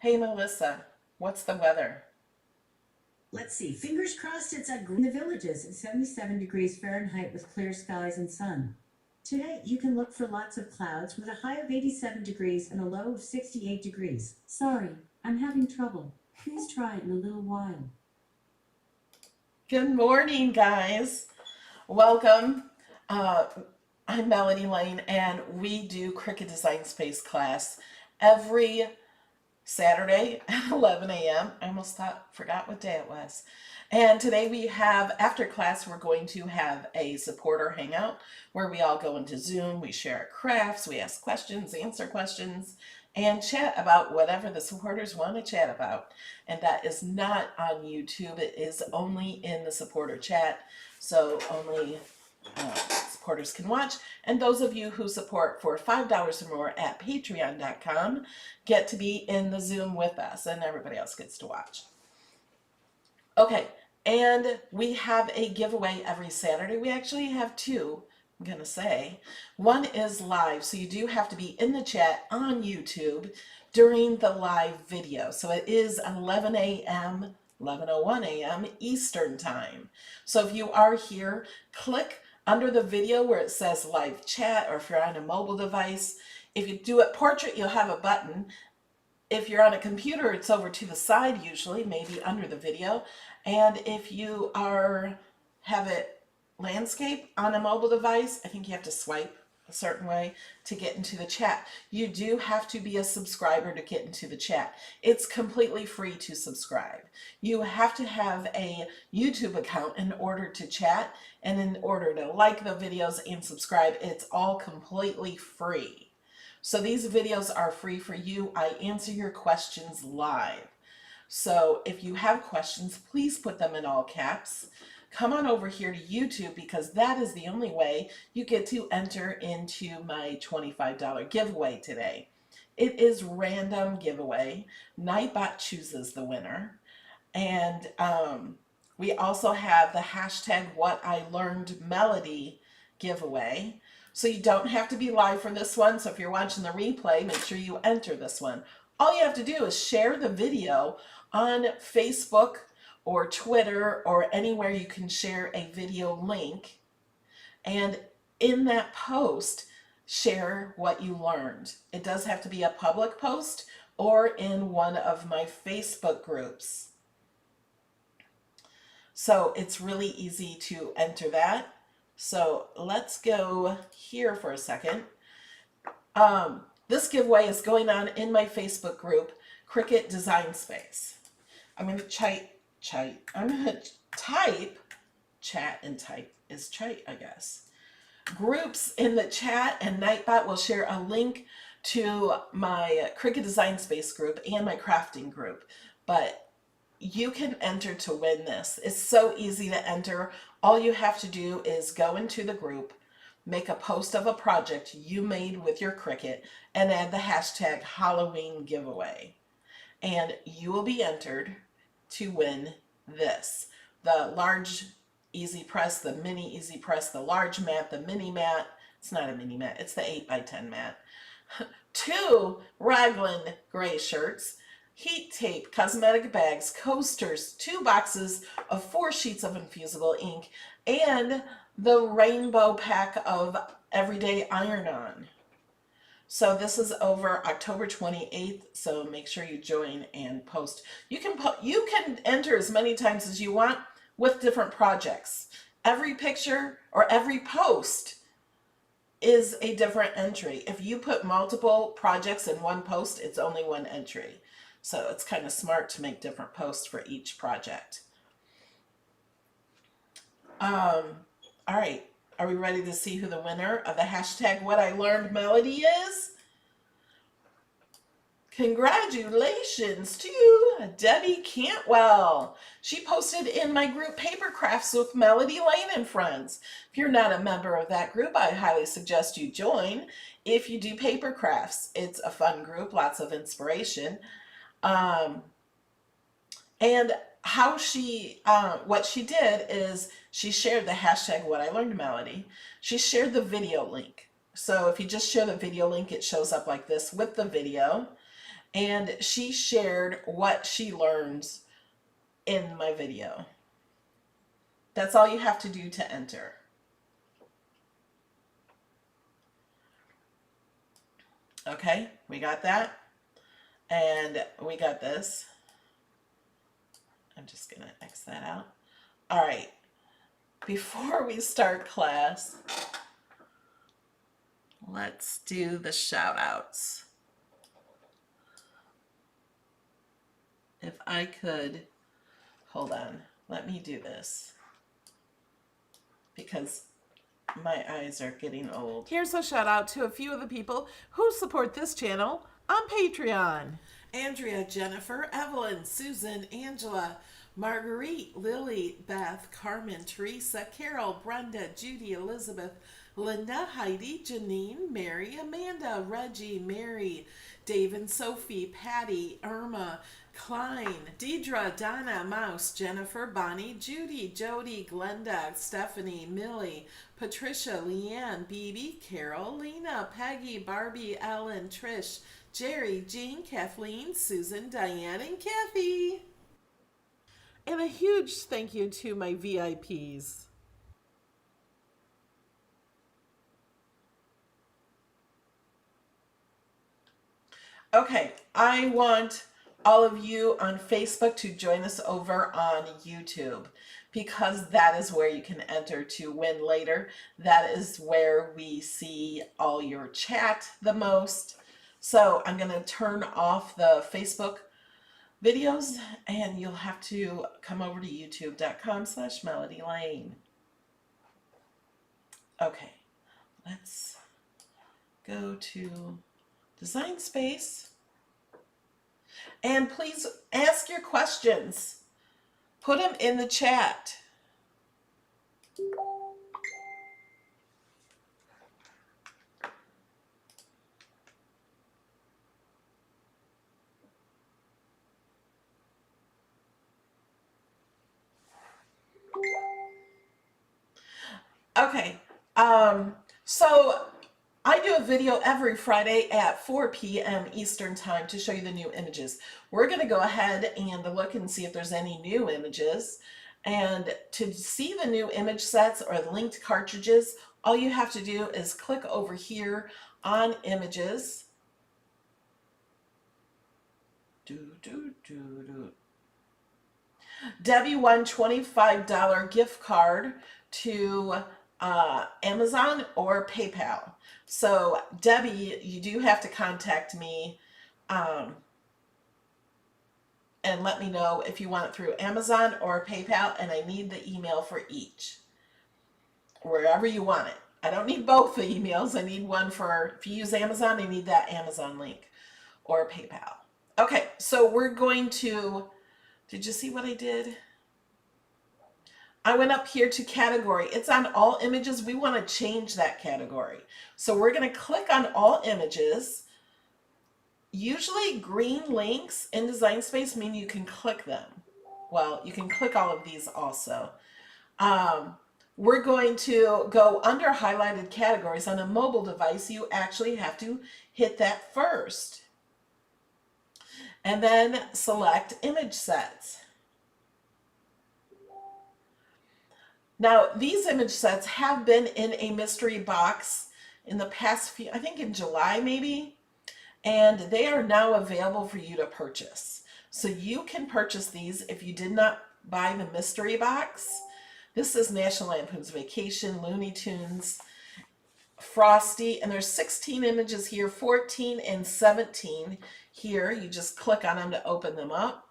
Hey Melissa, what's the weather? Let's see. Fingers crossed it's in the villages at 77 degrees Fahrenheit with clear skies and sun. Today, you can look for lots of clouds with a high of 87 degrees and a low of 68 degrees. Sorry, I'm having trouble. Please try it in a little while. Good morning, guys. Welcome. Uh, I'm Melody Lane, and we do Cricut Design Space class every Saturday at 11 a.m. I almost forgot what day it was. And today we have, after class, we're going to have a supporter hangout where we all go into Zoom, we share our crafts, we ask questions, answer questions, and chat about whatever the supporters want to chat about. And that is not on YouTube. It is only in the supporter chat. So only supporters can watch. And those of you who support for $5 or more at patreon.com get to be in the Zoom with us, and everybody else gets to watch. Okay, and we have a giveaway every Saturday. We actually have two, I'm going to say. One is live, so you do have to be in the chat on YouTube during the live video. So it is 11 a.m., 11:01 a.m. Eastern Time. So if you are here, click under the video where it says live chat, or if you're on a mobile device. If you do it portrait, you'll have a button. If you're on a computer, it's over to the side usually, maybe under the video. And if you have it landscape on a mobile device, I think you have to swipe a certain way to get into the chat. You do have to be a subscriber to get into the chat. It's completely free to subscribe. You have to have a YouTube account in order to chat, and in order to like the videos and subscribe. It's all completely free. So these videos are free for you. I answer your questions live. So if you have questions, please put them in all caps. Come on over here to YouTube, because that is the only way you get to enter into my $25 giveaway today. It is random giveaway. Nightbot chooses the winner. And we also have the hashtag What I Learned Melody giveaway. So you don't have to be live for this one. So if you're watching the replay, make sure you enter this one. All you have to do is share the video on Facebook or Twitter or anywhere you can share a video link. And in that post, share what you learned. It does have to be a public post or in one of my Facebook groups. So it's really easy to enter that. So let's go here for a second. This giveaway is going on in my Facebook group, Cricut Design Space. I'm going to type, chat, and type is chat, I guess. Groups in the chat, and Nightbot will share a link to my Cricut Design Space group and my crafting group. But you can enter to win this. It's so easy to enter. All you have to do is go into the group, make a post of a project you made with your Cricut, and add the hashtag Halloween giveaway. And you will be entered to win this. The large easy press, the mini easy press, the large mat, the mini mat. It's not a mini mat, it's the 8x10 mat. 2 raglan gray shirts, heat tape, cosmetic bags, coasters, 2 boxes of 4 sheets of Infusible ink, and the rainbow pack of everyday iron-on. So this is over October 28th, so make sure you join and post. You can enter as many times as you want with different projects. Every picture or every post is a different entry. If you put multiple projects in one post, it's only one entry. So it's kind of smart to make different posts for each project. All right, are we ready to see who the winner of the hashtag What I Learned Melody is? Congratulations to Debbie Cantwell. She posted in my group Paper Crafts with Melody Lane and Friends. If you're not a member of that group, I highly suggest you join. If you do paper crafts, it's a fun group, lots of inspiration. And how what she did is she shared the hashtag What I Learned Melody. She shared the video link. So if you just share the video link, it shows up like this with the video. and she shared what she learns in my video. That's all you have to do to enter. Okay, we got that. And we got this. I'm just going to X that out. All right. Before we start class, let's do the shout outs. If I could, hold on, let me do this because my eyes are getting old. Here's a shout out to a few of the people who support this channel on Patreon. Andrea, Jennifer, Evelyn, Susan, Angela, Marguerite, Lily, Beth, Carmen, Teresa, Carol, Brenda, Judy, Elizabeth, Linda, Heidi, Janine, Mary, Amanda, Reggie, Mary, Dave and Sophie, Patty, Irma, Klein, Deidre, Donna, Mouse, Jennifer, Bonnie, Judy, Jody, Glenda, Stephanie, Millie, Patricia, Leanne, Bebe, Carol, Lena, Peggy, Barbie, Ellen, Trish, Jerry, Jean, Kathleen, Susan, Diane, and Kathy. And a huge thank you to my VIPs. Okay, I want all of you on Facebook to join us over on YouTube because that is where you can enter to win later. That is where we see all your chat the most. So I'm going to turn off the Facebook videos and you'll have to come over to youtube.com/MelodyLane. Okay, let's go to Design Space. And please ask your questions. Put them in the chat. Okay, so I do a video every Friday at 4 p.m. Eastern Time to show you the new images. We're going to go ahead and look and see if there's any new images. And to see the new image sets or the linked cartridges, all you have to do is click over here on images. Debbie won $25 gift card to Amazon or PayPal. So Debbie, you do have to contact me and let me know if you want it through Amazon or PayPal, and I need the email for each, wherever you want it. I don't need both the emails. I need one for, if you use Amazon, I need that Amazon link or PayPal. Okay, so we're going to, did you see what I did? I went up here to category. It's on all images. We want to change that category. So we're going to click on all images. Usually green links in Design Space mean you can click them. Well, you can click all of these also. We're going to go under highlighted categories. On a mobile device, you actually have to hit that first. And then select image sets. Now, these image sets have been in a mystery box in the past few, I think in July maybe, and they are now available for you to purchase. So you can purchase these if you did not buy the mystery box. This is National Lampoon's Vacation, Looney Tunes, Frosty, and there's 16 images here, 14 and 17 here. You just click on them to open them up.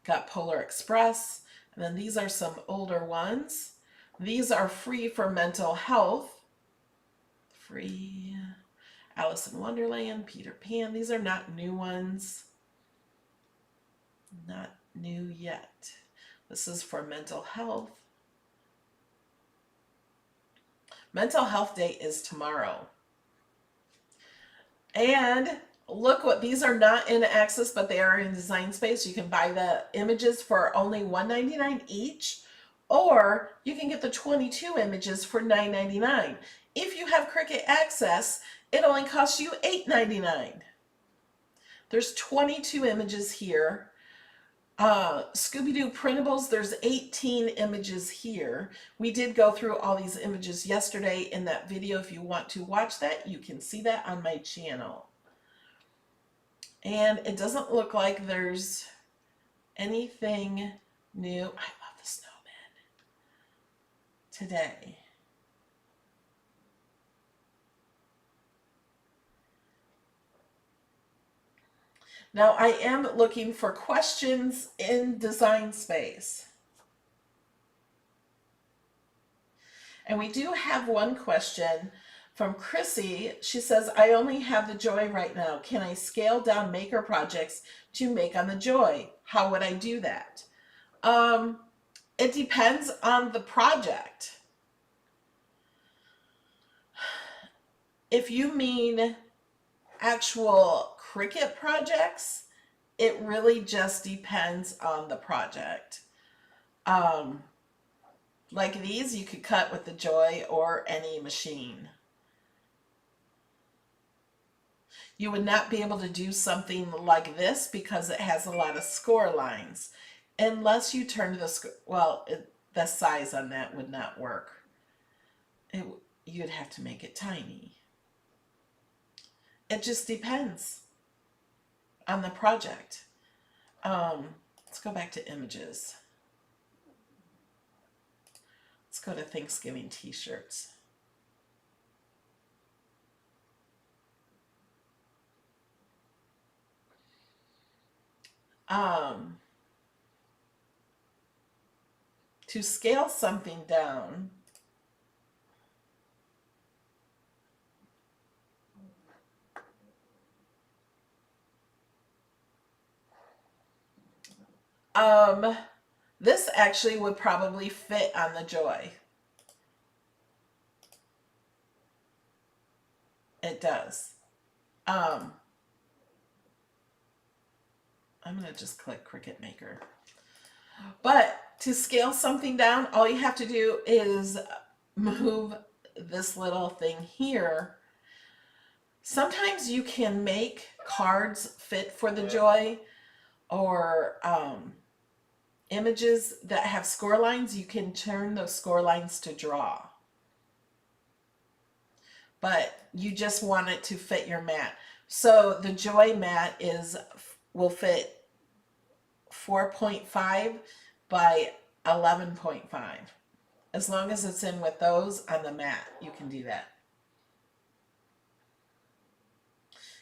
Got Polar Express, and then these are some older ones. These are free for mental health. Free. Alice in Wonderland, Peter Pan. These are not new ones. Not new yet. This is for mental health. Mental Health Day is tomorrow. And look what, these are not in Access, but they are in Design Space. You can buy the images for only $1.99 each. Or you can get the 22 images for $9.99. If you have Cricut Access, it only costs you $8.99. There's 22 images here. Scooby-Doo printables, there's 18 images here. We did go through all these images yesterday in that video. If you want to watch that, you can see that on my channel. And it doesn't look like there's anything new. I love the snowman today. Now I am looking for questions in Design Space. And we do have one question from Chrissy. She says, I only have the Joy right now. Can I scale down maker projects to make on the Joy? How would I do that? It depends on the project. If you mean actual Cricut projects, it really just depends on the project. Like these, you could cut with the Joy or any machine. You would not be able to do something like this because it has a lot of score lines. Unless you turn the size on that would not work. You'd have to make it tiny. It just depends on the project. Let's go back to images. Let's go to Thanksgiving t-shirts. To scale something down, this actually would probably fit on the Joy. It does. I'm going to just click Cricut Maker. But to scale something down, all you have to do is move this little thing here. Sometimes you can make cards fit for the Joy, or images that have score lines. You can turn those score lines to draw. But you just want it to fit your mat. So the Joy mat will fit 4.5 by 11.5. As long as it's in with those on the mat, you can do that.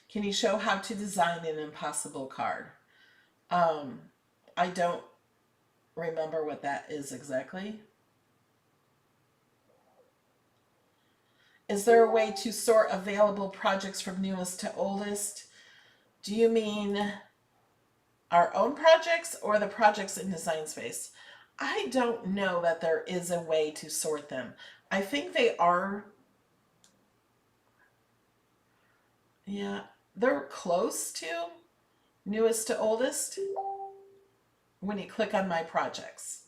Can you show how to design an impossible card? I don't remember what that is exactly. Is there a way to sort available projects from newest to oldest? Do you mean our own projects or the projects in Design Space? I don't know that there is a way to sort them. I think they are, yeah, they're close to newest to oldest when you click on my projects,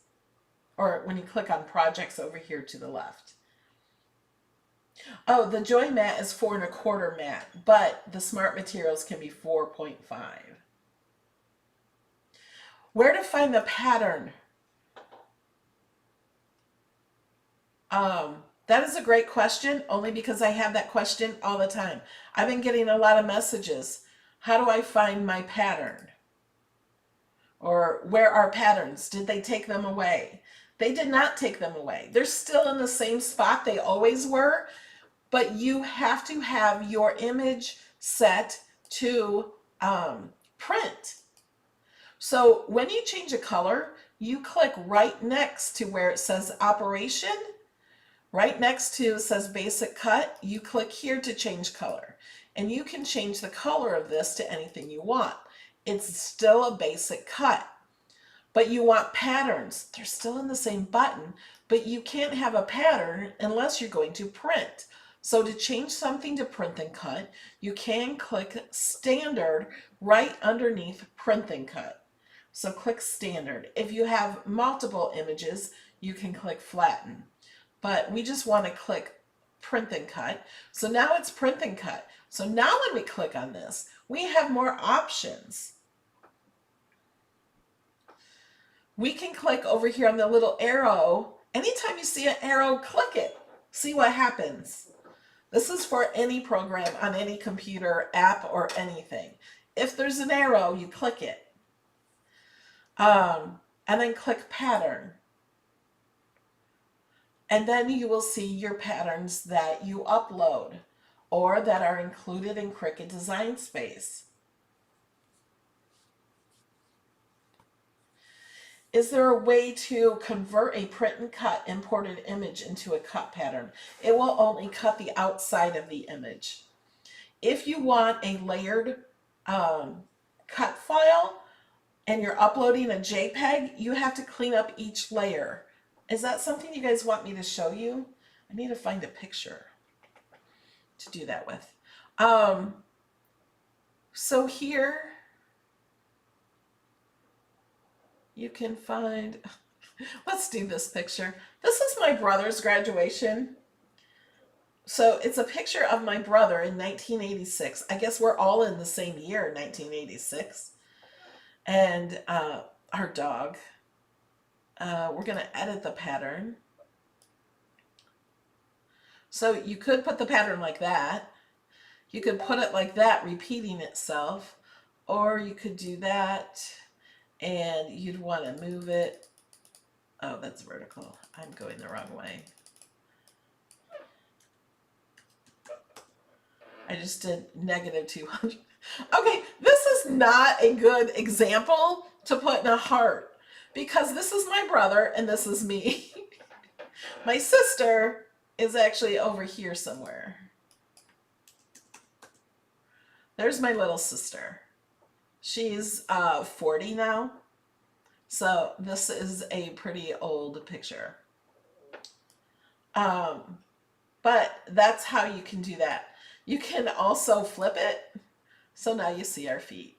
or when you click on projects over here to the left. Oh, the Joy mat is 4 1/4 mat, but the Smart Materials can be 4.5. Where to find the pattern? That is a great question, only because I have that question all the time. I've been getting a lot of messages. How do I find my pattern? Or where are patterns? Did they take them away? They did not take them away. They're still in the same spot they always were, but you have to have your image set to print. So when you change a color, you click right next to where it says operation, right next to it says basic cut, you click here to change color. And you can change the color of this to anything you want. It's still a basic cut. But you want patterns. They're still in the same button, but you can't have a pattern unless you're going to print. So to change something to print and cut, you can click standard right underneath print and cut. So click standard. If you have multiple images, you can click flatten. But we just want to click print and cut. So now it's print and cut. So now when we click on this, we have more options. We can click over here on the little arrow. Anytime you see an arrow, click it. See what happens. This is for any program on any computer, app, or anything. If there's an arrow, you click it. And then click pattern. And then you will see your patterns that you upload or that are included in Cricut Design Space. Is there a way to convert a print and cut imported image into a cut pattern? It will only cut the outside of the image. If you want a layered cut file and you're uploading a JPEG, you have to clean up each layer. Is that something you guys want me to show you? I need to find a picture to do that with. So here you can find, let's do this picture. This is my brother's graduation. So it's a picture of my brother in 1986. I guess we're all in the same year, 1986. And our dog. We're going to edit the pattern. So you could put the pattern like that. You could put it like that, repeating itself. Or you could do that and you'd want to move it. Oh, that's vertical. I'm going the wrong way. I just did -200. Okay, this is not a good example to put in a heart because this is my brother and this is me. My sister is actually over here somewhere. There's my little sister. She's 40 now. So this is a pretty old picture. But that's how you can do that. You can also flip it. So now you see our feet.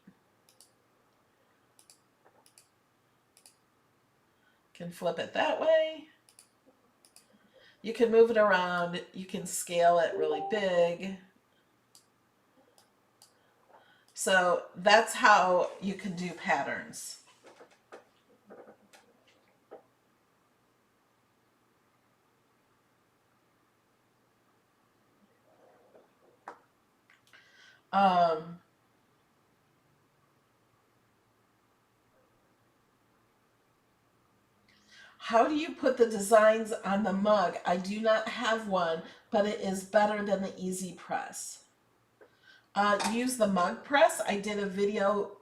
You can flip it that way. You can move it around. You can scale it really big. So that's how you can do patterns. How do you put the designs on the mug? I do not have one, but it is better than the Easy Press. Use the mug press. I did a video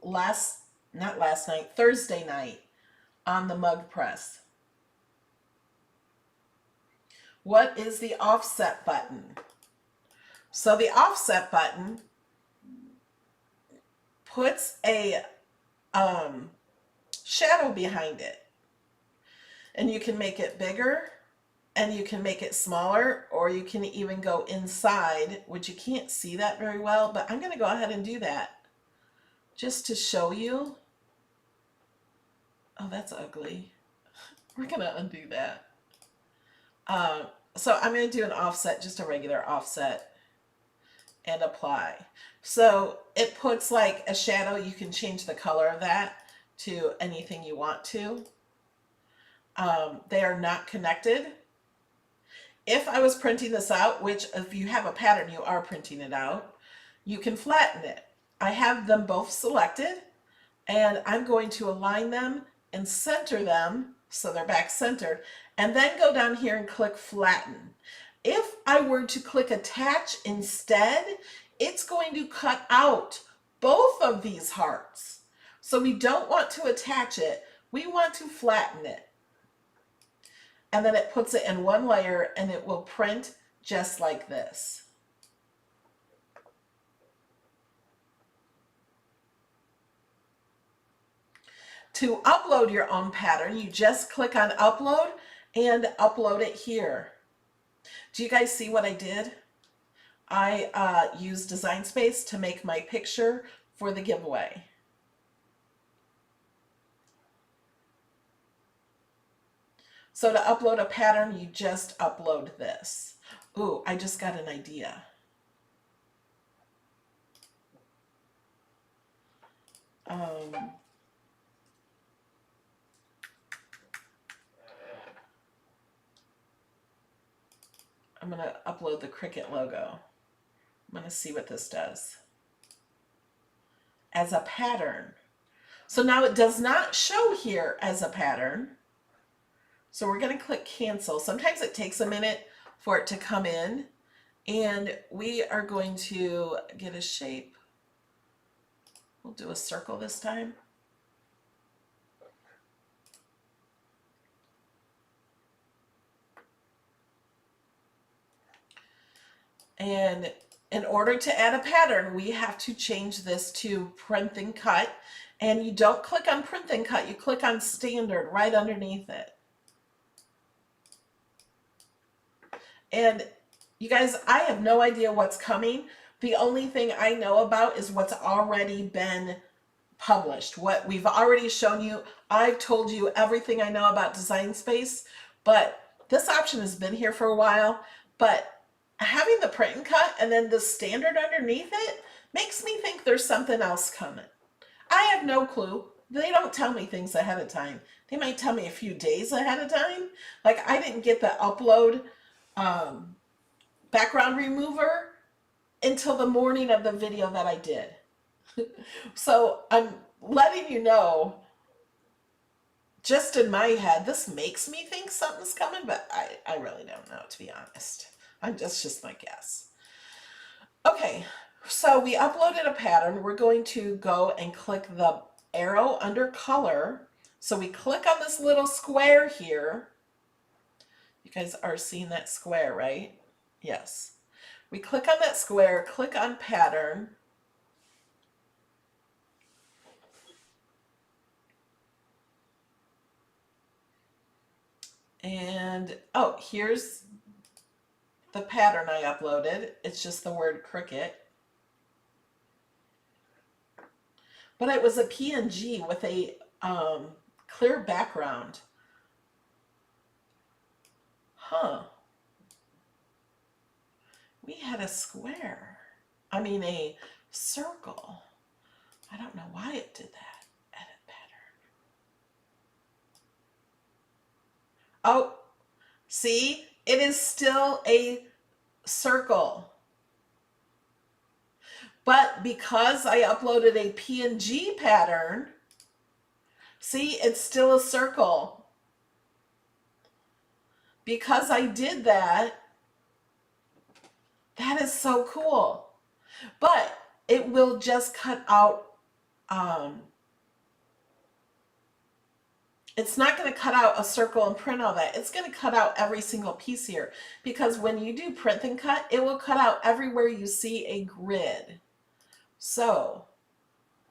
Thursday night on the mug press. What is the offset button? So the offset button puts a shadow behind it. And you can make it bigger and you can make it smaller, or you can even go inside, which you can't see that very well, but I'm going to go ahead and do that just to show you. Oh, that's ugly. We're going to undo that. So I'm going to do an offset, just a regular offset, and apply. So it puts like a shadow. You can change the color of that to anything you want to. They are not connected. If I was printing this out, which if you have a pattern, you are printing it out, you can flatten it. I have them both selected and I'm going to align them and center them so they're back centered, and then go down here and click flatten. If I were to click attach instead, it's going to cut out both of these hearts. So we don't want to attach it. We want to flatten it. And then it puts it in one layer and it will print just like this. To upload your own pattern, you just click on upload and upload it here. Do you guys see what I did? I used Design Space to make my picture for the giveaway. So to upload a pattern, you just upload this. Ooh, I just got an idea. Um, I'm going to upload the Cricut logo. I'm going to see what this does. As a pattern. So now it does not show here as a pattern. So we're going to click cancel. Sometimes it takes a minute for it to come in. And we are going to get a shape. We'll do a circle this time. And in order to add a pattern, we have to change this to print and cut. And you don't click on print and cut, you click on standard right underneath it. And you guys, I have no idea what's coming. The only thing I know about is what's already been published, what we've already shown you. I've told you everything I know about Design Space, but this option has been here for a while. But having the print and cut and then the standard underneath it makes me think there's something else coming. I have no clue. They don't tell me things ahead of time. They might tell me a few days ahead of time. Like I didn't get the upload background remover until the morning of the video that I did. So I'm letting you know, just in my head, this makes me think something's coming, but I really don't know, to be honest. That's just my guess. Okay, so we uploaded a pattern. We're going to go and click the arrow under color. So we click on this little square here. You guys are seeing that square, right? Yes. We click on that square, click on pattern. And, oh, here's the pattern I uploaded. It's just the word Cricut. But it was a PNG with a clear background. Huh. We had a square. I mean a circle. I don't know why it did that. Edit pattern. Oh, see? It is still a circle. But because I uploaded a PNG pattern, see, it's still a circle. Because I did that, that is so cool. But it will just cut out, it's not going to cut out a circle and print all that. It's going to cut out every single piece here. Because when you do print and cut, it will cut out everywhere you see a grid. So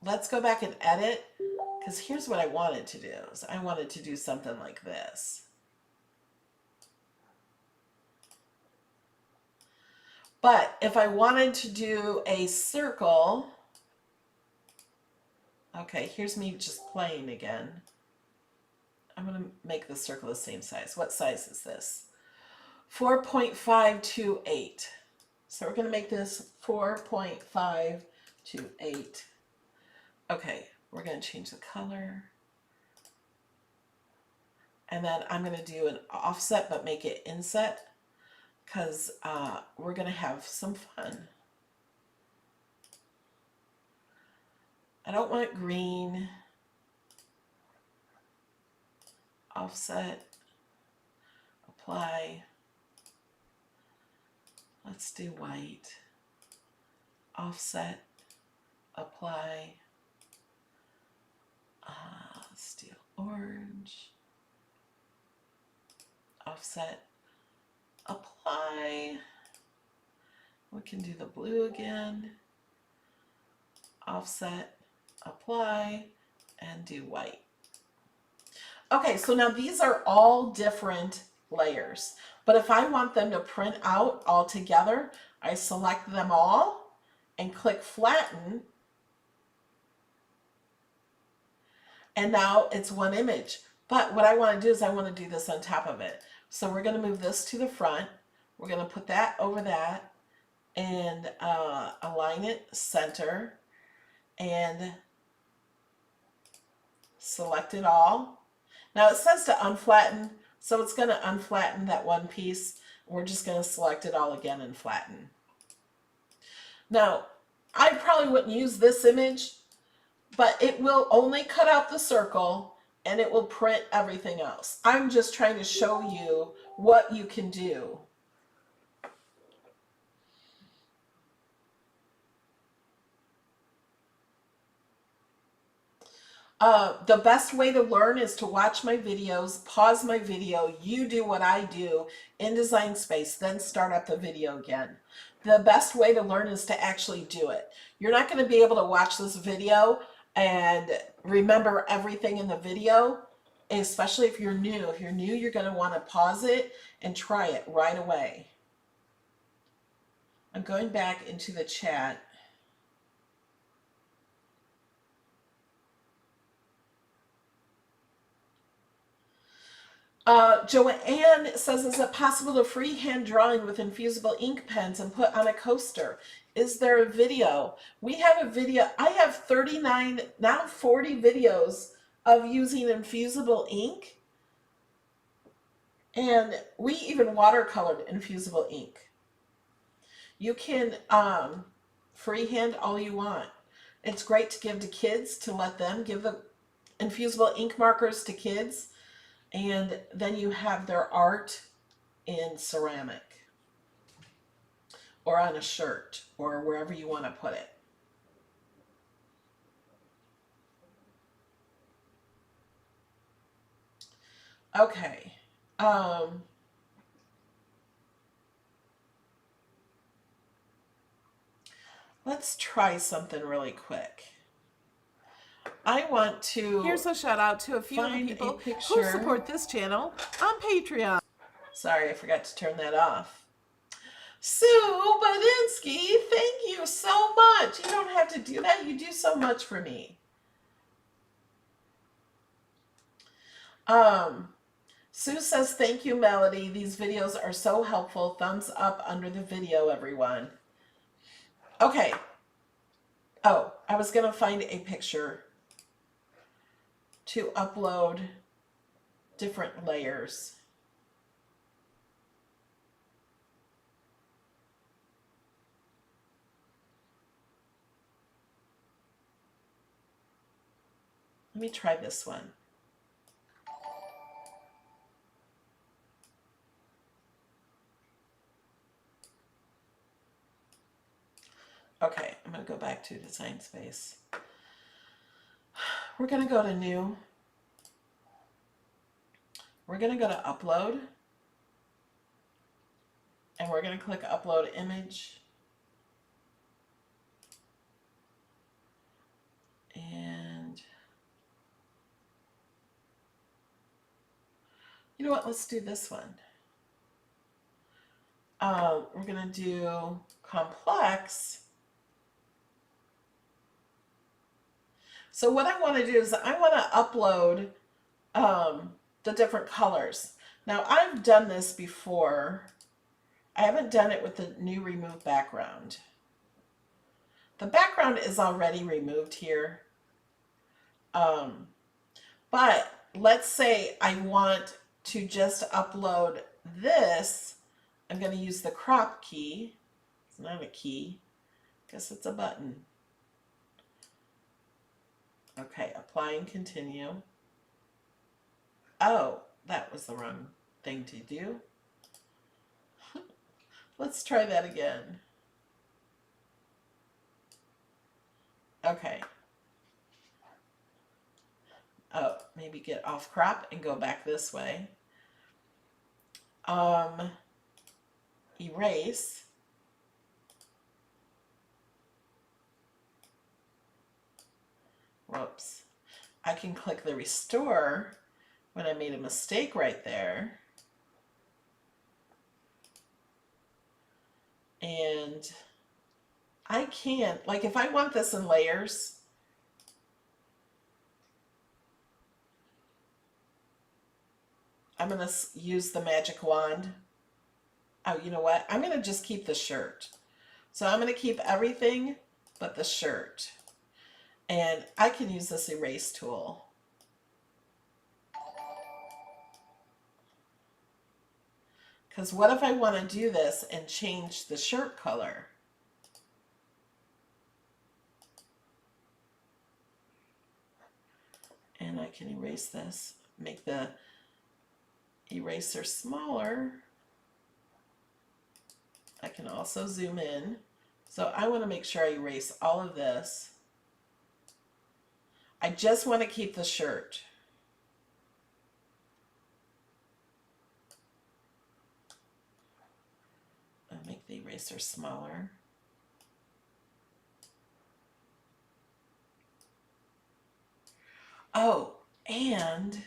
let's go back and edit, because here's what I wanted to do. Is I wanted to do something like this. But if I wanted to do a circle, okay, here's me just playing again. I'm going to make the circle the same size. What size is this? 4.528. So we're going to make this 4.528. Okay, we're going to change the color. And then I'm going to do an offset, but make it inset, because we're going to have some fun. I don't want green. Offset, apply. Let's do white. Offset, apply. Let's do orange. Offset, apply. We can do the blue again. Offset, apply, and do white. Okay, so now these are all different layers, but if I want them to print out all together, I select them all and click flatten, and now it's one image. But what I want to do is I want to do this on top of it. So we're going to move this to the front. We're going to put that over that and align it center and select it all. Now it says to unflatten, so it's going to unflatten that one piece. We're just going to select it all again and flatten. Now, I probably wouldn't use this image, but it will only cut out the circle and it will print everything else. I'm just trying to show you what you can do. The best way to learn is to watch my videos, pause my video, you do what I do in Design Space, then start up the video again. The best way to learn is to actually do it. You're not going to be able to watch this video and remember everything in the video, especially if you're new. If you're new, you're going to want to pause it and try it right away. I'm going back into the chat. Joanne says, is it possible to freehand drawing with Infusible ink pens and put on a coaster? Is there a video? We have a video. I have 39, now 40 videos of using Infusible ink. And we even watercolored Infusible ink. You can freehand all you want. It's great to give to kids, to let them give the Infusible ink markers to kids. And then you have their art in ceramic or on a shirt or wherever you want to put it. Okay. Let's try something really quick. I want to. Here's a shout out to a few of the people who support this channel on Patreon. Sorry, I forgot to turn that off. Sue Badinsky, thank you so much. You don't have to do that. You do so much for me. Sue says, thank you, Melody. These videos are so helpful. Thumbs up under the video, everyone. Okay. Oh, I was going to find a picture to upload different layers. Let me try this one. Okay, I'm going to go back to Design Space. We're going to go to New. We're going to go to Upload. And we're going to click Upload Image. And you know what? Let's do this one. We're going to do Complex. So what I want to do is I want to upload the different colors. Now I've done this before. I haven't done it with the new remove background. The background is already removed here. But let's say I want to just upload this. I'm going to use the crop key. It's not a key. I guess it's a button. Okay, apply and continue. Oh, that was the wrong thing to do. Let's try that again. Okay. Oh, maybe get off crop and go back this way. Erase. Whoops. I can click the restore when I made a mistake right there. And I can't, like if I want this in layers, I'm going to use the magic wand Oh, you know what? I'm going to just keep the shirt. So I'm going to keep everything but the shirt. And I can use this erase tool. Because what if I want to do this and change the shirt color? And I can erase this, make the eraser smaller. I can also zoom in. So I want to make sure I erase all of this. I just want to keep the shirt. I'll make the eraser smaller. Oh, and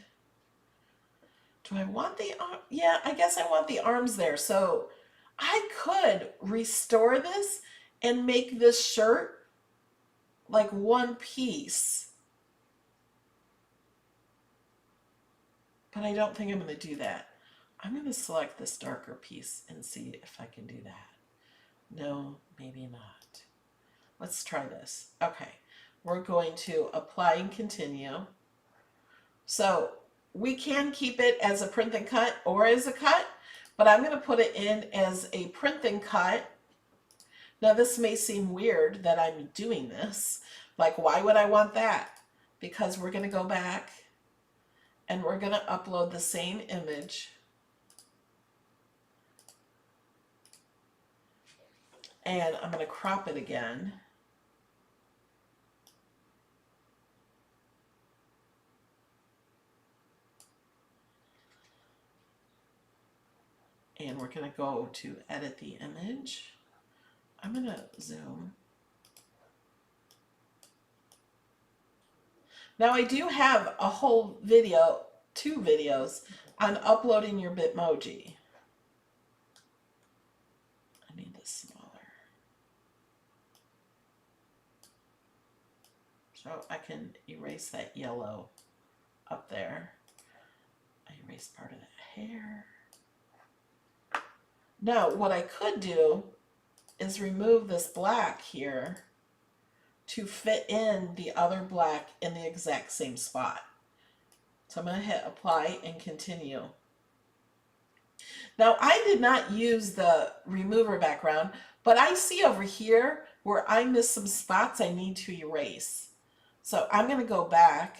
do I want the arm? Yeah, I guess I want the arms there. So I could restore this and make this shirt like one piece. But I don't think I'm going to do that. I'm going to select this darker piece and see if I can do that. No, maybe not. Let's try this. Okay, we're going to apply and continue. So we can keep it as a print and cut or as a cut, but I'm going to put it in as a print and cut. Now this may seem weird that I'm doing this. Like, why would I want that? Because we're going to go back and we're going to upload the same image. And I'm going to crop it again. And we're going to go to edit the image. I'm going to zoom. Now I do have a whole video, 2 videos, on uploading your Bitmoji. I need this smaller. So I can erase that yellow up there. I erased part of that hair. Now what I could do is remove this black here to fit in the other black in the exact same spot. So I'm going to hit apply and continue. Now I did not use the remover background, but I see over here where I missed some spots I need to erase. So I'm going to go back.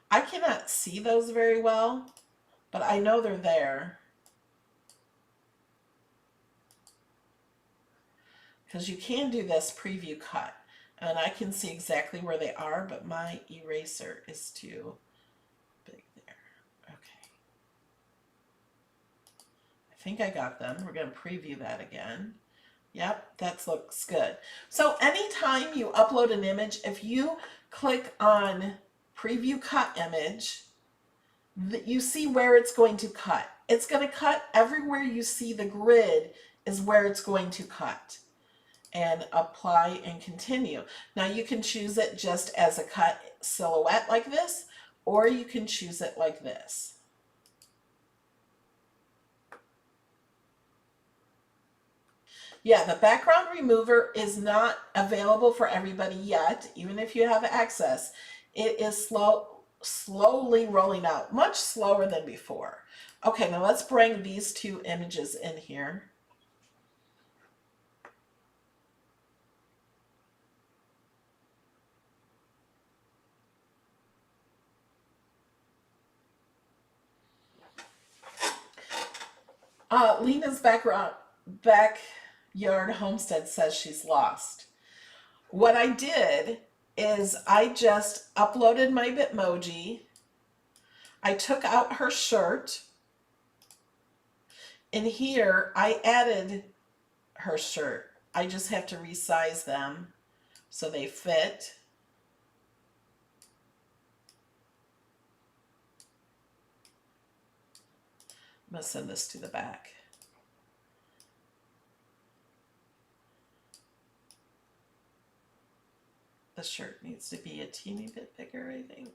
I cannot see those very well, but I know they're there. Because you can do this preview cut, and I can see exactly where they are, but my eraser is too big there. Okay. I think I got them. We're going to preview that again. Yep, that looks good. So anytime you upload an image, if you click on preview cut image, you see where it's going to cut. It's going to cut everywhere you see the grid is where it's going to cut. And apply and continue. Now you can choose it just as a cut silhouette like this, or you can choose it like this. Yeah, the background remover is not available for everybody yet, even if you have access. It is slowly rolling out, much slower than before. Okay, now let's bring these 2 images in here. Lena's backyard homestead says she's lost. What I did is I just uploaded my Bitmoji. I took out her shirt. And here I added her shirt. I just have to resize them so they fit. I'm going to send this to the back. The shirt needs to be a teeny bit bigger, I think.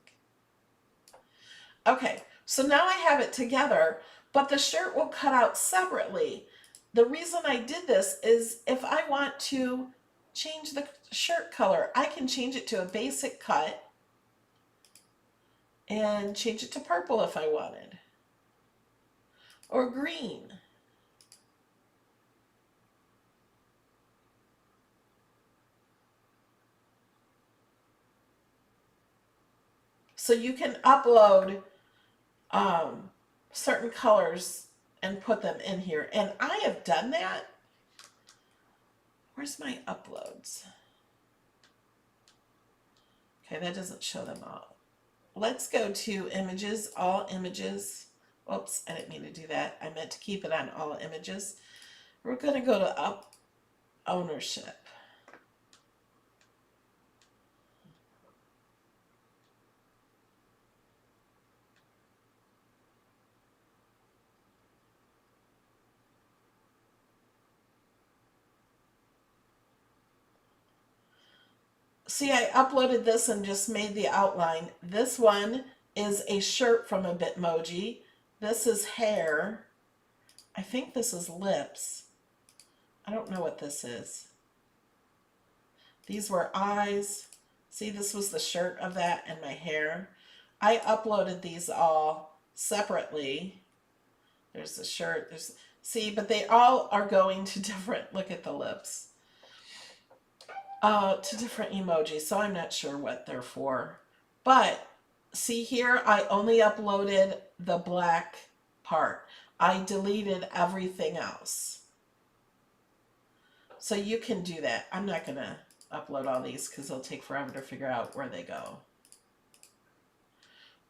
Okay, so now I have it together, but but the shirt will cut out separately. The reason I did this is if I want to change the shirt color, I can change it to a basic cut and change it to purple if I wanted, or green. So you can upload certain colors and put them in here. And I have done that. Where's my uploads? Okay, that doesn't show them all. Let's go to images, all images. Oops, I didn't mean to do that. I meant to keep it on all images. We're going to go to up ownership. See, I uploaded this and just made the outline. This one is a shirt from a Bitmoji. This is hair. I think this is lips. I don't know what this is. These were eyes. See, this was the shirt of that and my hair. I uploaded these all separately. There's the shirt. See, but they all are going to different, look at the lips. To different emojis, so I'm not sure what they're for. But see here, I only uploaded the black part. I deleted everything else. So you can do that. I'm not going to upload all these because it'll take forever to figure out where they go.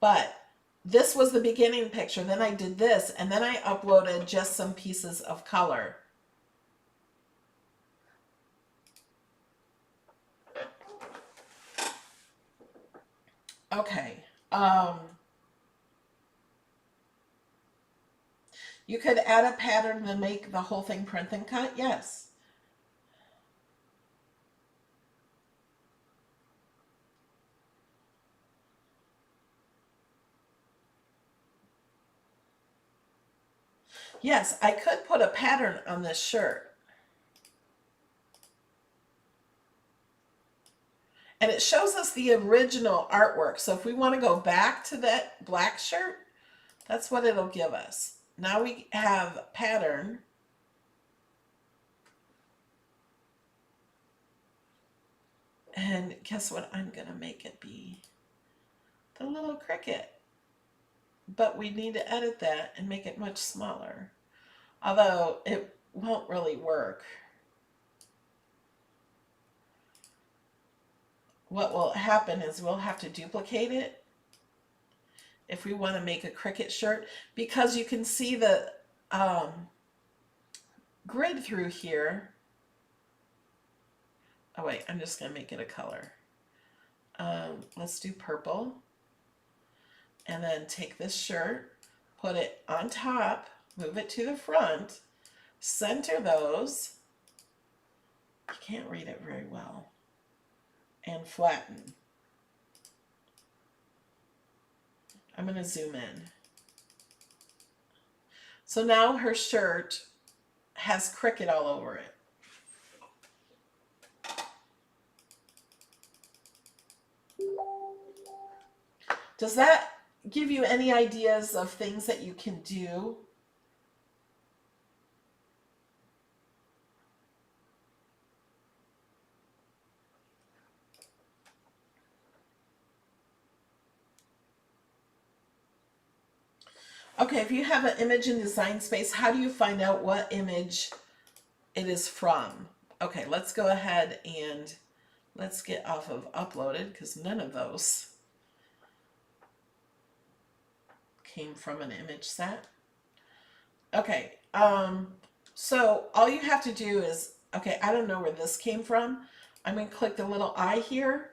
But this was the beginning picture. Then I did this, and then I uploaded just some pieces of color. Okay. You could add a pattern to make the whole thing print and cut. Yes. Yes, I could put a pattern on this shirt. And it shows us the original artwork. So if we want to go back to that black shirt, that's what it'll give us. Now we have pattern. And guess what I'm going to make it be? The little Cricut. But we need to edit that and make it much smaller. Although it won't really work. What will happen is we'll have to duplicate it if we want to make a Cricut shirt, because you can see the grid through here. Oh wait, I'm just going to make it a color. Let's do purple. And then take this shirt, put it on top, move it to the front, center those. I can't read it very well. And flatten. I'm going to zoom in. So now her shirt has Cricut all over it. Does that give you any ideas of things that you can do? Okay, if you have an image in Design Space, how do you find out what image it is from? Okay, let's go ahead and let's get off of uploaded because none of those came from an image set. Okay, so all you have to do is, okay, I don't know where this came from. I'm going to click the little eye here.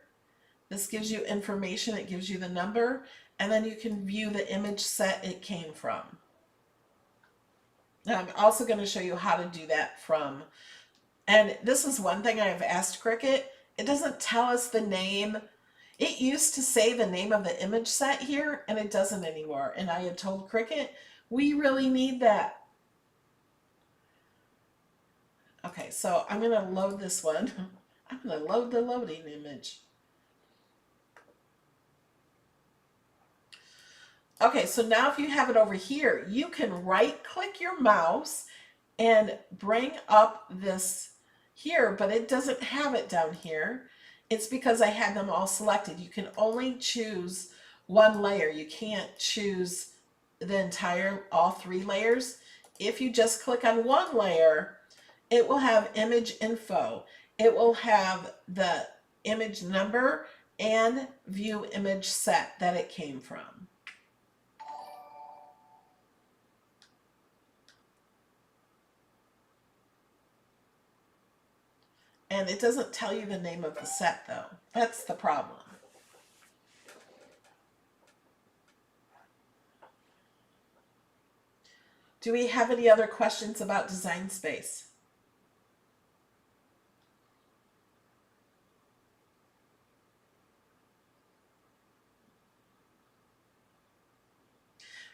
This gives you information, it gives you the number, and then you can view the image set it came from. Now I'm also going to show you how to do that from, and this is one thing I've asked Cricut. It doesn't tell us the name. It used to say the name of the image set here, and it doesn't anymore. And I had told Cricut, We really need that. Okay, so I'm going to load this one. I'm going to load the loading image. Okay, so now if you have it over here, you can right click your mouse and bring up this here, but it doesn't have it down here. It's because I had them all selected. You can only choose one layer. You can't choose the entire, all 3 layers. If you just click on one layer, it will have image info. It will have the image number and view image set that it came from. And it doesn't tell you the name of the set though. That's the problem. Do we have any other questions about Design Space?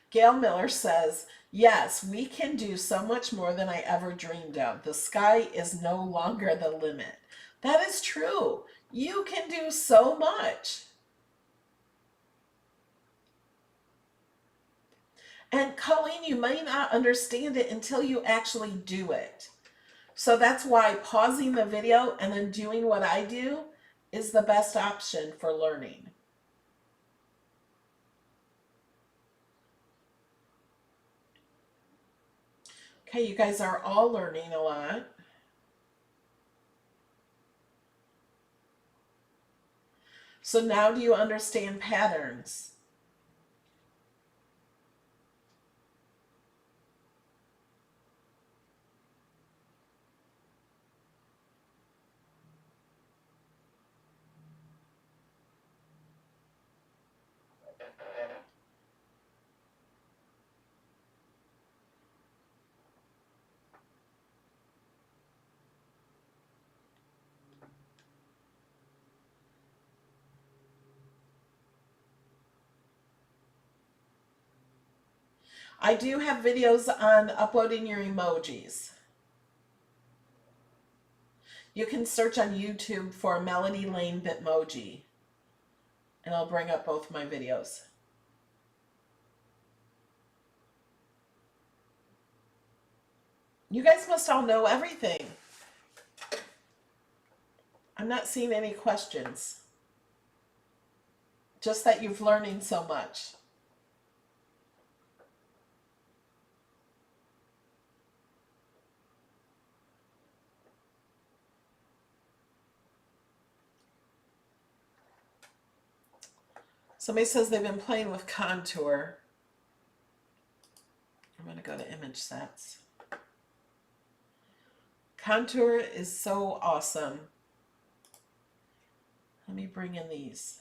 Gail Miller says, yes, we can do so much more than I ever dreamed of. The sky is no longer the limit. That is true. You can do so much. And Colleen, you may not understand it until you actually do it. So that's why pausing the video and then doing what I do is the best option for learning. Okay, you guys are all learning a lot. So now do you understand patterns? I do have videos on uploading your emojis. You can search on YouTube for Melody Lane Bitmoji, and I'll bring up both my videos. You guys must all know everything. I'm not seeing any questions. Just that you've learning so much. Somebody says they've been playing with contour. I'm going to go to image sets. Contour is so awesome. Let me bring in these.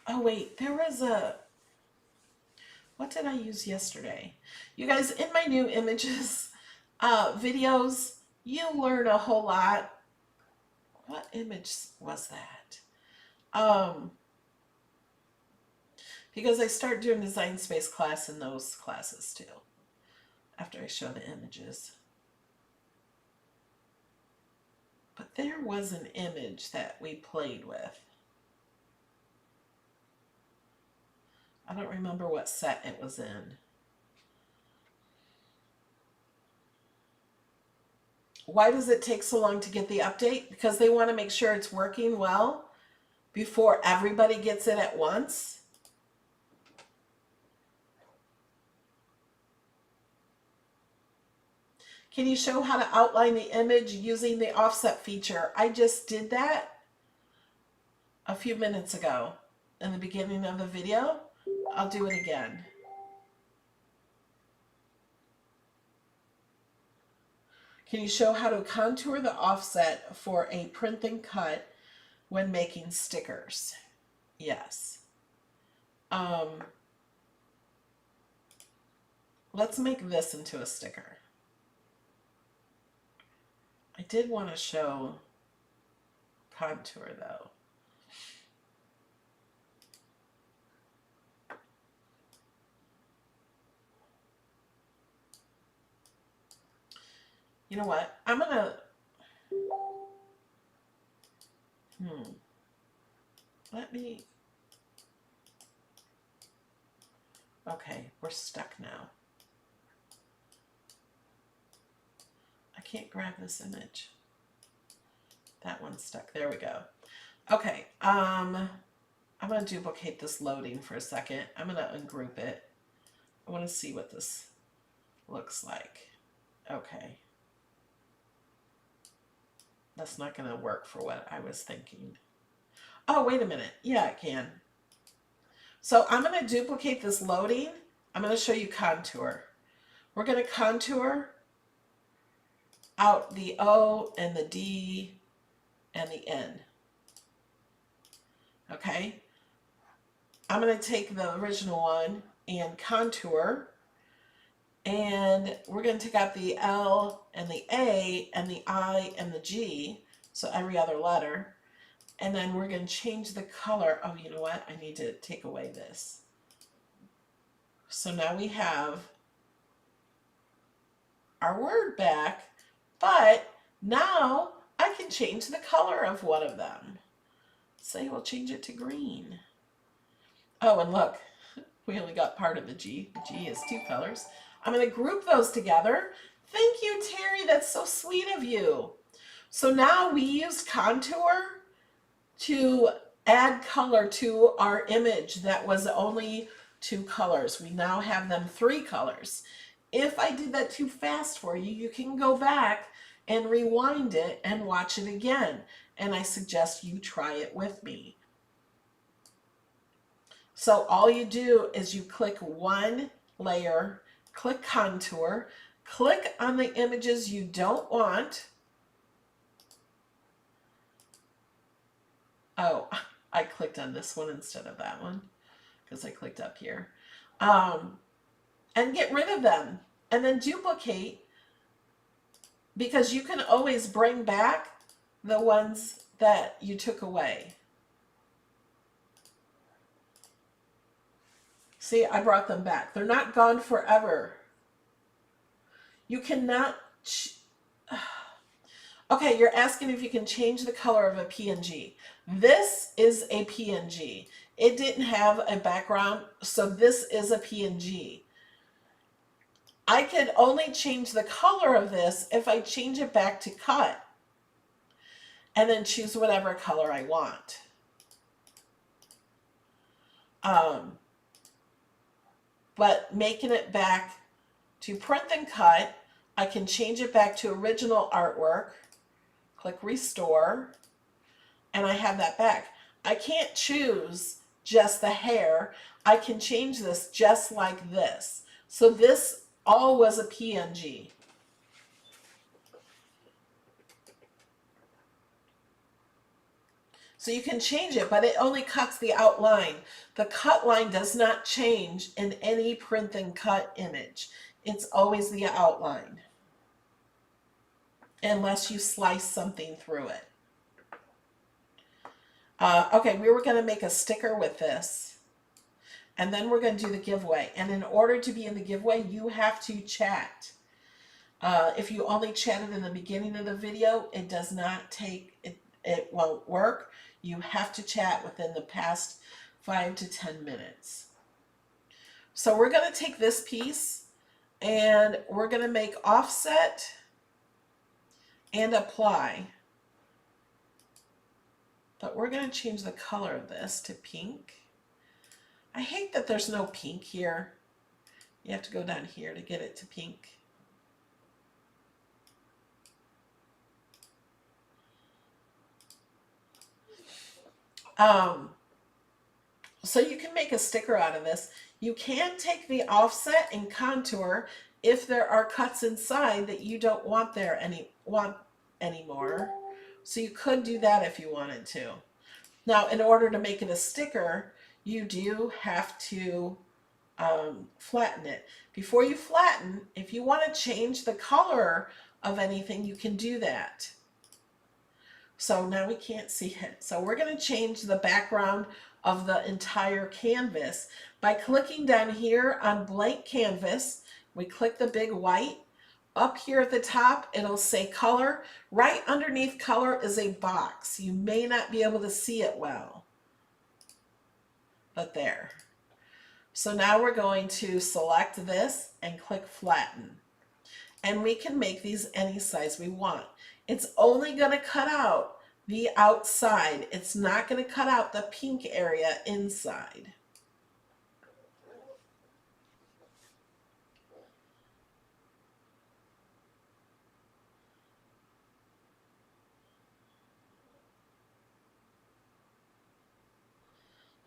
Oh wait, there was a, what did I use yesterday? You guys, in my new images videos, you learn a whole lot. What image was that? Because I start doing Design Space class in those classes too, after I show the images. But there was an image that we played with. I don't remember what set it was in. Why does it take so long to get the update? Because they want to make sure it's working well before everybody gets it at once. Can you show how to outline the image using the offset feature? I just did that a few minutes ago in the beginning of the video. I'll do it again. Can you show how to contour the offset for a print and cut when making stickers? Yes. let's make this into a sticker. I did want to show contour though. You know what? I'm gonna, let me, okay, we're stuck now. I can't grab this image. That one's stuck. There we go. Okay, I'm gonna duplicate this loading for a second. I'm gonna ungroup it. I want to see what this looks like. Okay. That's not gonna work for what I was thinking. Oh, wait a minute. Yeah, it can. So I'm gonna duplicate this loading. I'm gonna show you contour. We're gonna contour out the O and the D and the N. Okay, I'm going to take the original one and contour, and we're going to take out the L and the A and the I and the G, so every other letter, and then we're going to change the color. Oh, you know what? I need to take away this. So now we have our word back, but now I can change the color of one of them. Say we'll change it to green. Oh, and look, we only got part of the G. The G is two colors. I'm going to group those together. Thank you, Terry. That's so sweet of you. So now we used contour to add color to our image that was only two colors. We now have them three colors. If I did that too fast for you, you can go back and rewind it and watch it again. And I suggest you try it with me. So all you do is you click one layer, click contour, click on the images you don't want. Oh, I clicked on this one instead of that one because I clicked up here. And get rid of them and then duplicate, because you can always bring back the ones that you took away. See, I brought them back. They're not gone forever. You cannot... Okay, you're asking if you can change the color of a PNG. This is a PNG. It didn't have a background, so this is a PNG. I could only change the color of this if I change it back to cut and then choose whatever color I want. But making it back to print and cut, I can change it back to original artwork, click restore, and I have that back. I can't choose just the hair. I can change this just like this. So this all was a PNG. So you can change it, but it only cuts the outline. The cut line does not change in any print and cut image. It's always the outline, unless you slice something through it. Okay, we were going to make a sticker with this, and then we're going to do the giveaway. And in order to be in the giveaway, you have to chat. If you only chatted in the beginning of the video, it does not take, it won't work. You have to chat within the past 5 to 10 minutes. So we're going to take this piece and we're going to make offset and apply. But we're going to change the color of this to pink. I hate that there's no pink here. You have to go down here to get it to pink. So you can make a sticker out of this. You can take the offset and contour if there are cuts inside that you don't want there anymore. So you could do that if you wanted to. Now, in order to make it a sticker, you do have to flatten it. Before you flatten, if you want to change the color of anything, you can do that. So now we can't see it. So we're going to change the background of the entire canvas by clicking down here on blank canvas. We click the big white. Up here at the top, it'll say color. Right underneath color is a box. You may not be able to see it well, but there. So now we're going to select this and click flatten. And we can make these any size we want. It's only going to cut out the outside. It's not going to cut out the pink area inside.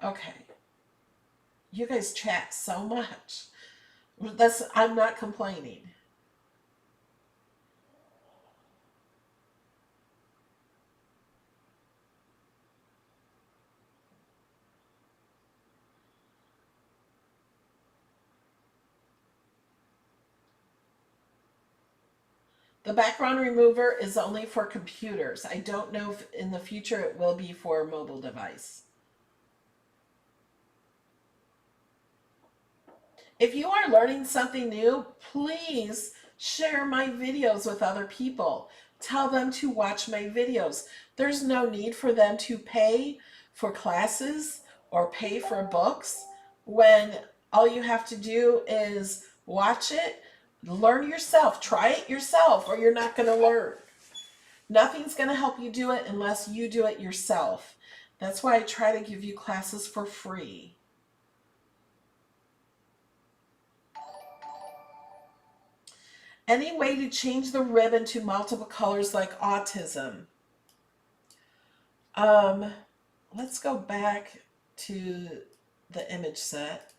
Okay. You guys chat so much. I'm not complaining. The background remover is only for computers. I don't know if in the future it will be for a mobile device. If you are learning something new, please share my videos with other people. Tell them to watch my videos. There's no need for them to pay for classes or pay for books when all you have to do is watch it, learn yourself, try it yourself, or you're not going to learn. Nothing's going to help you do it unless you do it yourself. That's why I try to give you classes for free. Any way to change the ribbon to multiple colors like autism? Let's go back to the image set.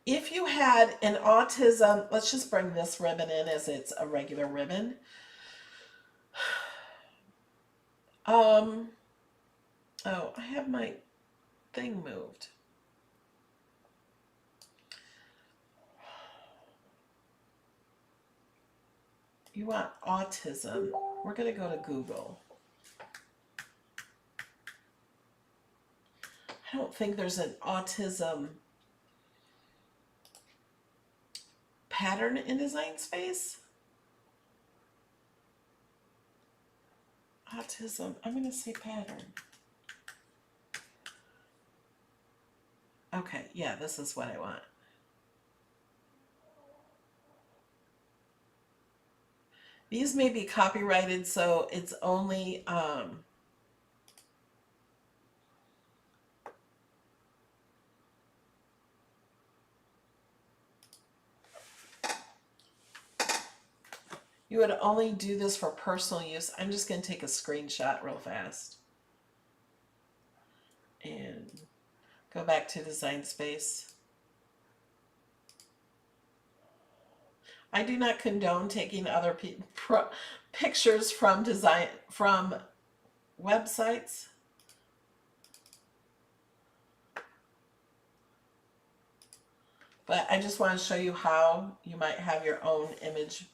If you had an autism, let's just bring this ribbon in as it's a regular ribbon. Oh, I have my thing moved. You want autism. We're going to go to Google. I don't think there's an autism pattern in Design Space. Autism. I'm going to say pattern. Okay, yeah, this is what I want. These may be copyrighted, so it's only you would only do this for personal use. I'm just going to take a screenshot real fast and go back to Design Space. I do not condone taking other pictures from websites. But I just want to show you how you might have your own image.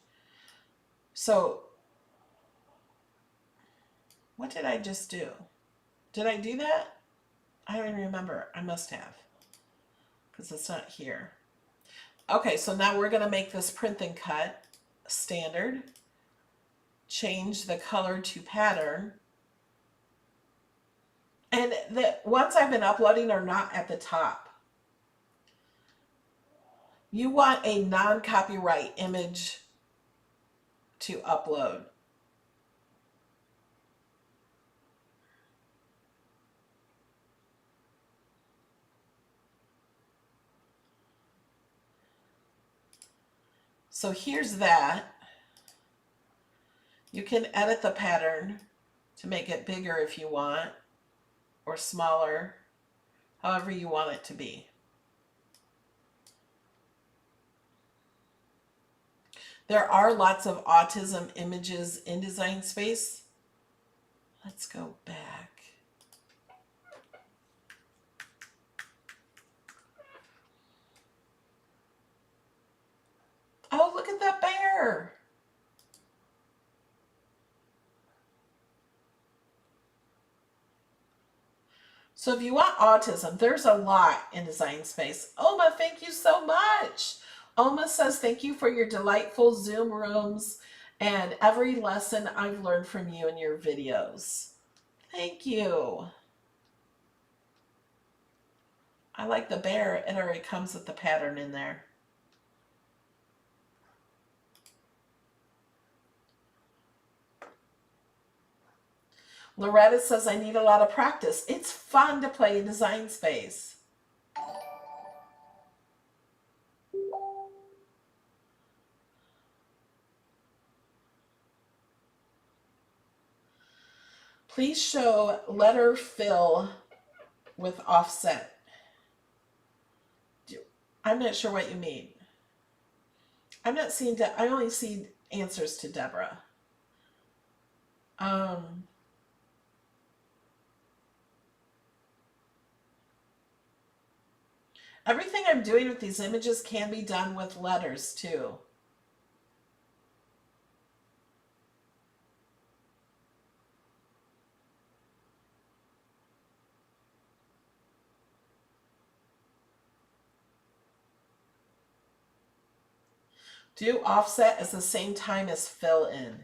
So, what did I just do? Did I do that? I don't even remember. I must have, because it's not here. Okay, so now we're going to make this print and cut standard. Change the color to pattern. And the ones I've been uploading are not at the top. You want a non-copyright image to upload. So here's that. You can edit the pattern to make it bigger if you want, or smaller, however you want it to be. There are lots of autism images in Design Space. Let's go back. bear. So if you want autism, there's a lot in Design Space. Oma, thank you so much. Oma says, thank you for your delightful Zoom rooms and every lesson I've learned from you in your videos. Thank you. I like the bear. It already comes with the pattern in there. Loretta says, I need a lot of practice. It's fun to play in Design Space. Please show letter fill with offset. I'm not sure what you mean. I'm not seeing, I only see answers to Deborah. Everything I'm doing with these images can be done with letters too. Do offset at the same time as fill in.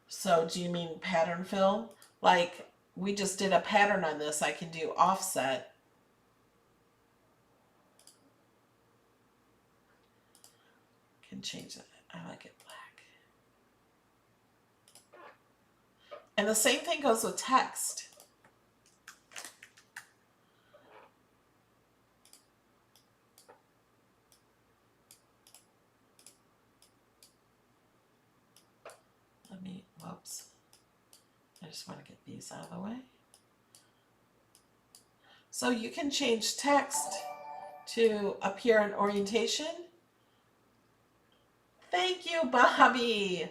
So do you mean pattern fill? Like we just did a pattern on this, I can do offset. Can change it. I like it black. And the same thing goes with text. Whoops. I just want to get these out of the way. So you can change text to appear in orientation. Thank you, Bobby.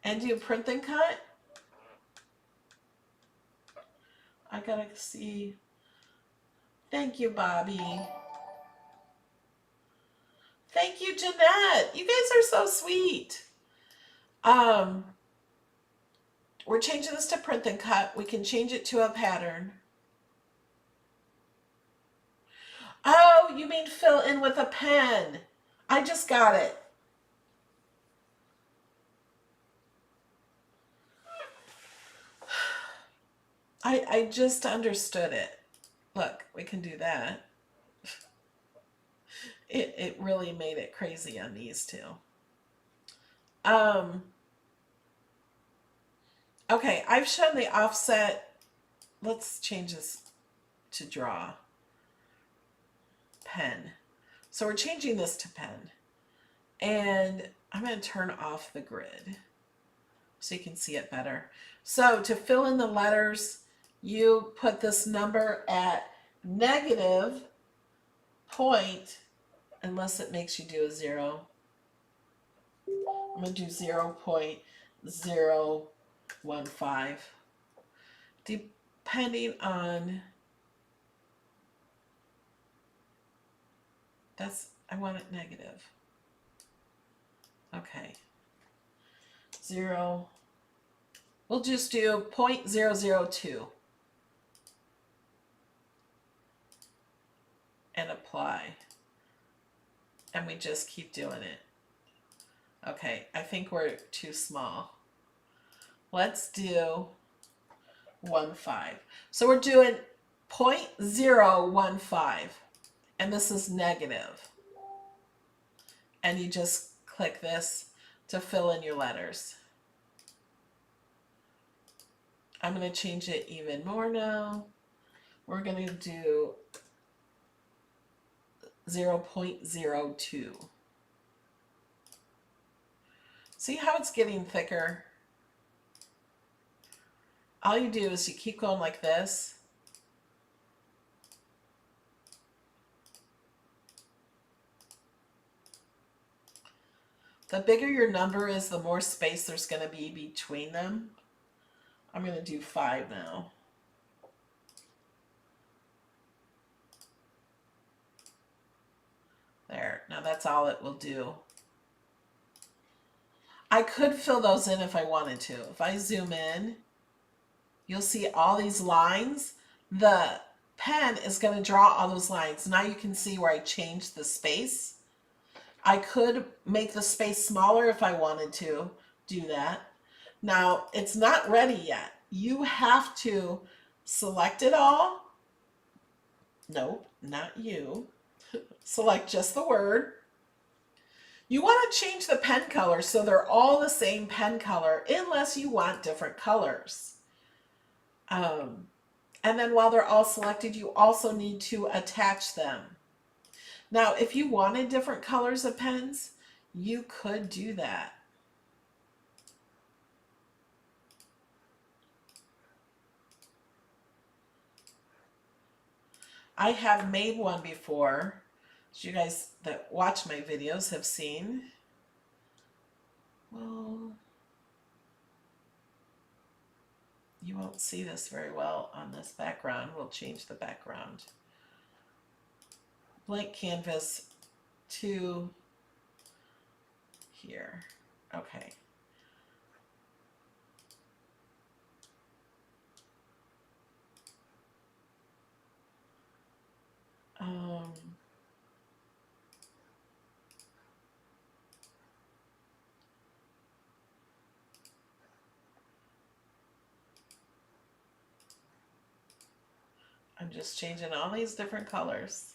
And do print and cut. I gotta see. Thank you, Bobby. Thank you, Jeanette. You guys are so sweet. We're changing this to print and cut. We can change it to a pattern. Oh, you mean fill in with a pen. I just got it. I just understood it. Look, we can do that. It really made it crazy on these two. Okay, I've shown the offset. Let's change this to draw. Pen. So we're changing this to pen. And I'm going to turn off the grid so you can see it better. So to fill in the letters, you put this number at negative point, unless it makes you do a 0. I'm going to do 0.015. Depending on, I want it negative. Okay. 0. We'll just do 0.002. And apply. And we just keep doing it. Okay, I think we're too small. Let's do 1.5. So we're doing 0.015. And this is negative. And you just click this to fill in your letters. I'm going to change it even more now. We're going to do 0.02. See how it's getting thicker? All you do is you keep going like this. The bigger your number is, the more space there's going to be between them. I'm going to do 5 now. There. Now that's all it will do. I could fill those in if I wanted to. If I zoom in, you'll see all these lines. The pen is going to draw all those lines. Now you can see where I changed the space. I could make the space smaller if I wanted to do that. Now, it's not ready yet. You have to select it all. Nope, not you. Select just the word. You want to change the pen color so they're all the same pen color unless you want different colors. And then while they're all selected, you also need to attach them. Now, if you wanted different colors of pens, you could do that. I have made one before, as you guys that watch my videos have seen. Well, you won't see this very well on this background. We'll change the background. Blank canvas to here. Okay. I'm just changing all these different colors.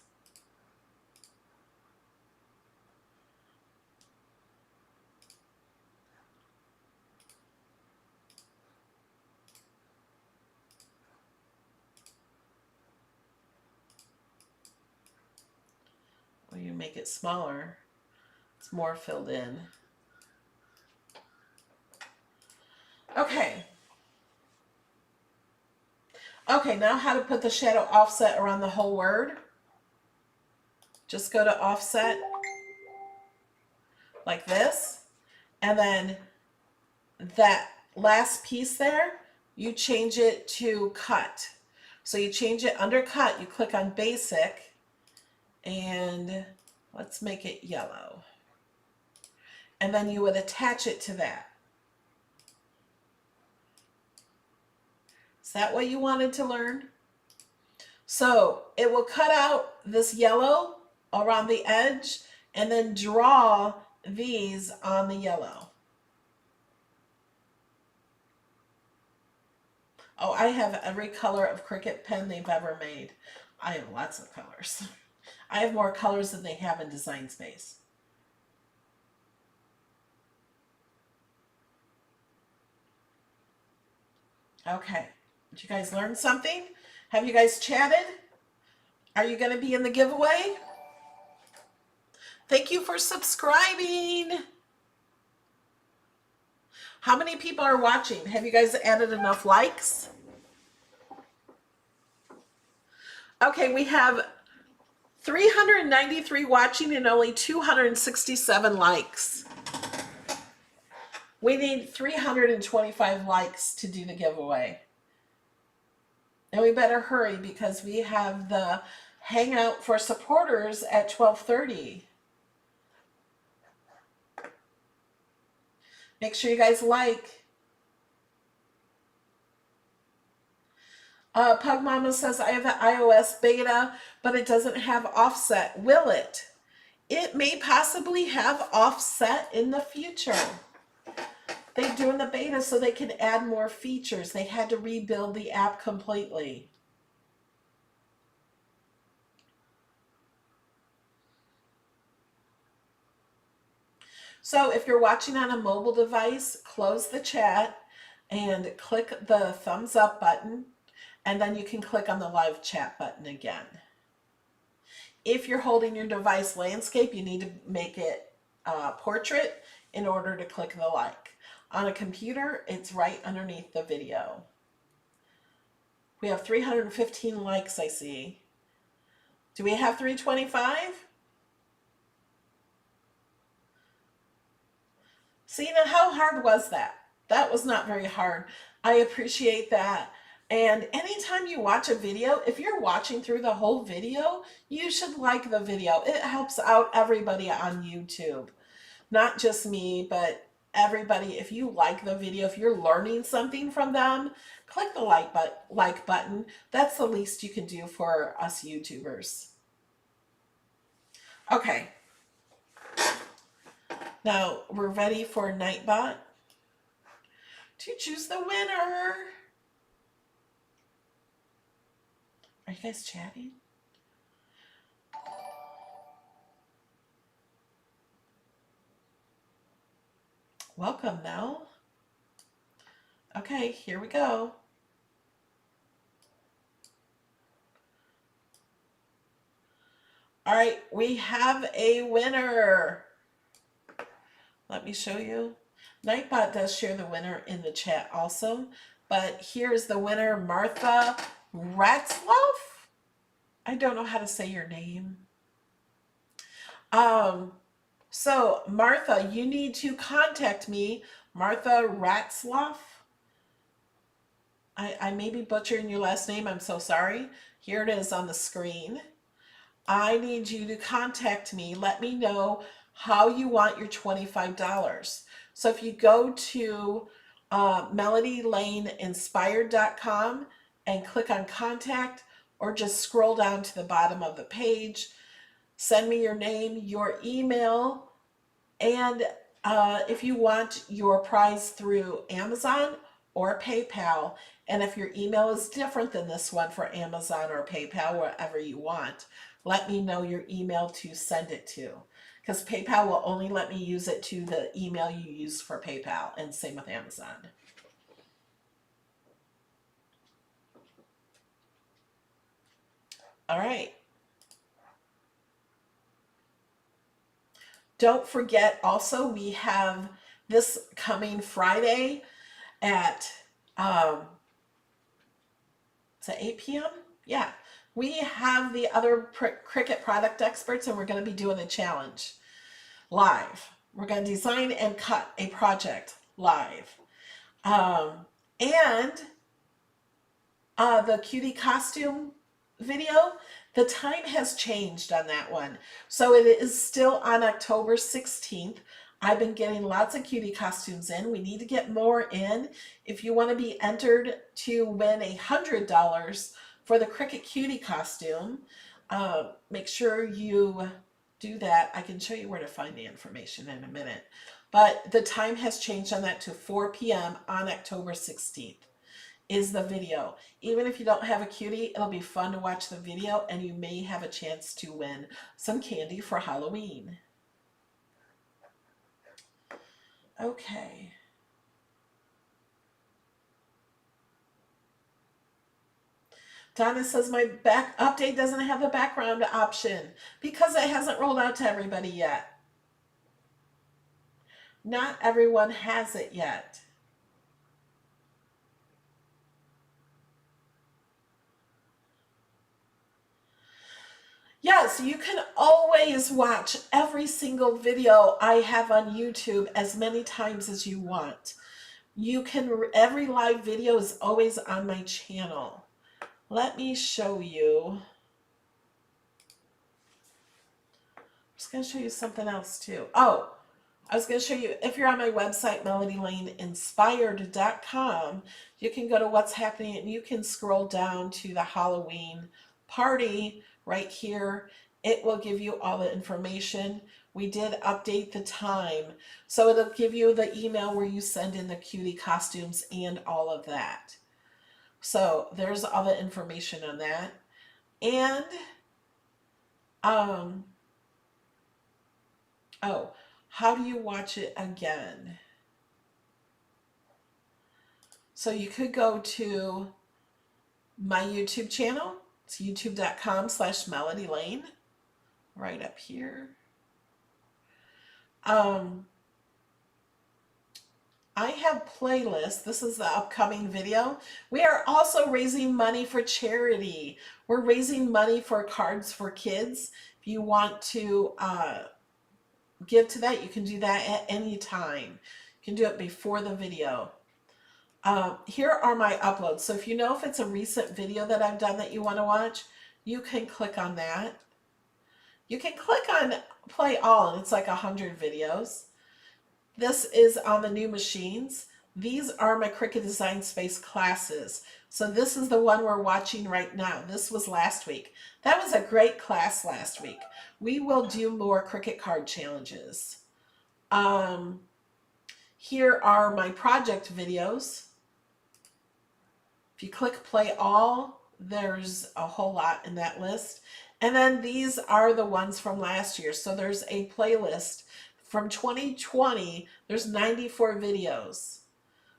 When you make it smaller, it's more filled in. Okay. Okay, now how to put the shadow offset around the whole word. Just go to offset like this, and then that last piece there, you change it to cut. So you change it under cut, you click on basic, and let's make it yellow. And then you would attach it to that. Is that what you wanted to learn? So it will cut out this yellow around the edge and then draw these on the yellow. Oh, I have every color of Cricut pen they've ever made. I have lots of colors. I have more colors than they have in Design Space. Okay. Did you guys learn something? Have you guys chatted? Are you going to be in the giveaway? Thank you for subscribing. How many people are watching? Have you guys added enough likes? Okay, we have 393 watching and only 267 likes. We need 325 likes to do the giveaway. And we better hurry because we have the Hangout for supporters at 12:30. Make sure you guys like. Pug Mama says, I have an iOS beta, but it doesn't have offset. Will it? It may possibly have offset in the future. They're doing the beta so they can add more features. They had to rebuild the app completely. So if you're watching on a mobile device, close the chat and click the thumbs up button, and then you can click on the live chat button again. If you're holding your device landscape, you need to make it portrait in order to click the like. On a computer, it's right underneath the video. We have 315 likes, I see. Do we have 325? See, now how hard was that? That was not very hard. I appreciate that. And anytime you watch a video, if you're watching through the whole video, you should like the video. It helps out everybody on YouTube. Not just me, but everybody, if you like the video, if you're learning something from them, click the like button. That's the least you can do for us YouTubers. Okay. Now we're ready for Nightbot to choose the winner. Are you guys chatting? Welcome, Mel. Okay, here we go. All right, we have a winner. Let me show you. Nightbot does share the winner in the chat also, but here's the winner, Martha Ratzloff. I don't know how to say your name. So Martha, you need to contact me, Martha Ratzloff. I may be butchering your last name. I'm so sorry. Here it is on the screen. I need you to contact me. Let me know how you want your $25. So if you go to melodylaneinspired.com and click on contact, or just scroll down to the bottom of the page, send me your name, your email, and if you want your prize through Amazon or PayPal, and if your email is different than this one for Amazon or PayPal, whatever you want, let me know your email to send it to, because PayPal will only let me use it to the email you use for PayPal, and same with Amazon. All right. Don't forget also, we have this coming Friday at it's at 8 p.m. Yeah, we have the other Cricut product experts, and we're going to be doing a challenge live. We're going to design and cut a project live. And the cutie costume video, the time has changed on that one. So it is still on October 16th. I've been getting lots of cutie costumes in. We need to get more in. If you want to be entered to win $100 for the Cricut cutie costume, make sure you do that. I can show you where to find the information in a minute. But the time has changed on that to 4 p.m. on October 16th. Is the video. Even if you don't have a cutie, it'll be fun to watch the video, and you may have a chance to win some candy for Halloween. Okay. Donna says my back update doesn't have a background option because it hasn't rolled out to everybody yet. Not everyone has it yet. Yes, you can always watch every single video I have on YouTube as many times as you want. You can, every live video is always on my channel. Let me show you. I'm just going to show you something else too. Oh, I was going to show you, if you're on my website, melodylaneinspired.com, you can go to what's happening, and you can scroll down to the Halloween party right here. It will give you all the information. We did update the time, so it'll give you the email where you send in the cutie costumes and all of that. So there's all the information on that. And oh, how do you watch it again? So you could go to my YouTube channel. It's youtube.com/melodylane, right up here. I have playlists. This is the upcoming video. We are also raising money for charity. We're raising money for Cards for Kids. If you want to give to that, you can do that at any time. You can do it before the video. Here are my uploads. So if you know if it's a recent video that I've done that you want to watch, you can click on that. You can click on play all, and it's like 100 videos. This is on the new machines. These are my Cricut Design Space classes. So this is the one we're watching right now. This was last week. That was a great class last week. We will do more Cricut card challenges. Here are my project videos. If you click play all, there's a whole lot in that list. And then these are the ones from last year. So there's a playlist from 2020. There's 94 videos.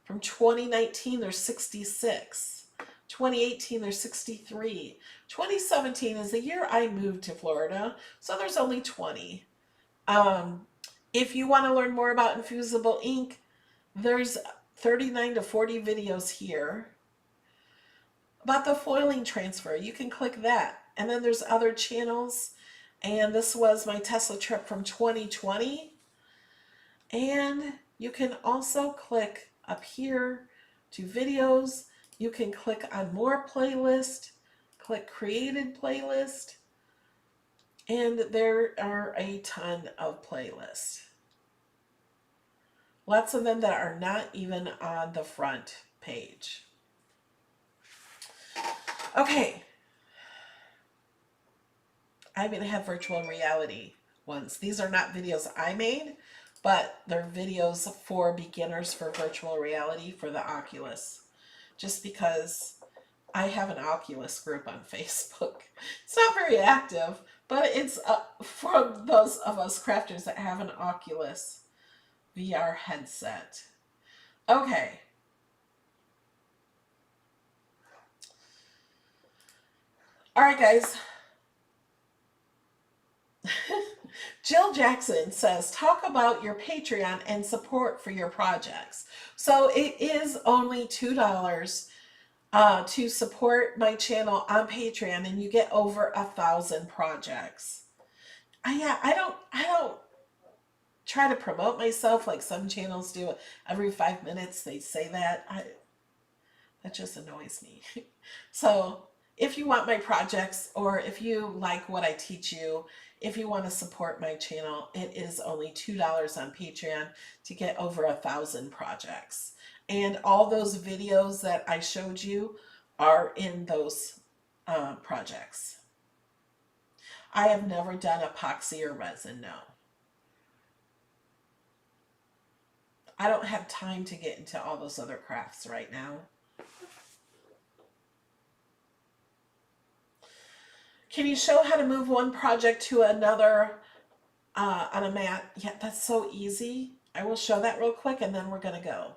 From 2019, there's 66. 2018, there's 63. 2017 is the year I moved to Florida, so there's only 20. If you want to learn more about Infusible ink, there's 39 to 40 videos here. About the foiling transfer, you can click that. And then there's other channels. And this was my Tesla trip from 2020. And you can also click up here to videos. You can click on more playlist, click created playlist, and there are a ton of playlists. Lots of them that are not even on the front page. Okay. I'm going to have virtual reality ones. These are not videos I made, but they're videos for beginners for virtual reality for the Oculus. Just because I have an Oculus group on Facebook. It's not very active, but it's for those of us crafters that have an Oculus VR headset. Okay. All right, guys. Jill Jackson says, talk about your Patreon and support for your projects. So it is only $2 to support my channel on Patreon, and you get over 1,000 projects. I don't try to promote myself like some channels do. Every 5 minutes they say that. That just annoys me. So if you want my projects, or if you like what I teach you, if you want to support my channel, it is only $2 on Patreon to get over 1,000 projects. And all those videos that I showed you are in those projects. I have never done epoxy or resin, no. I don't have time to get into all those other crafts right now. Can you show how to move one project to another on a mat? Yeah, that's so easy. I will show that real quick and then we're going to go.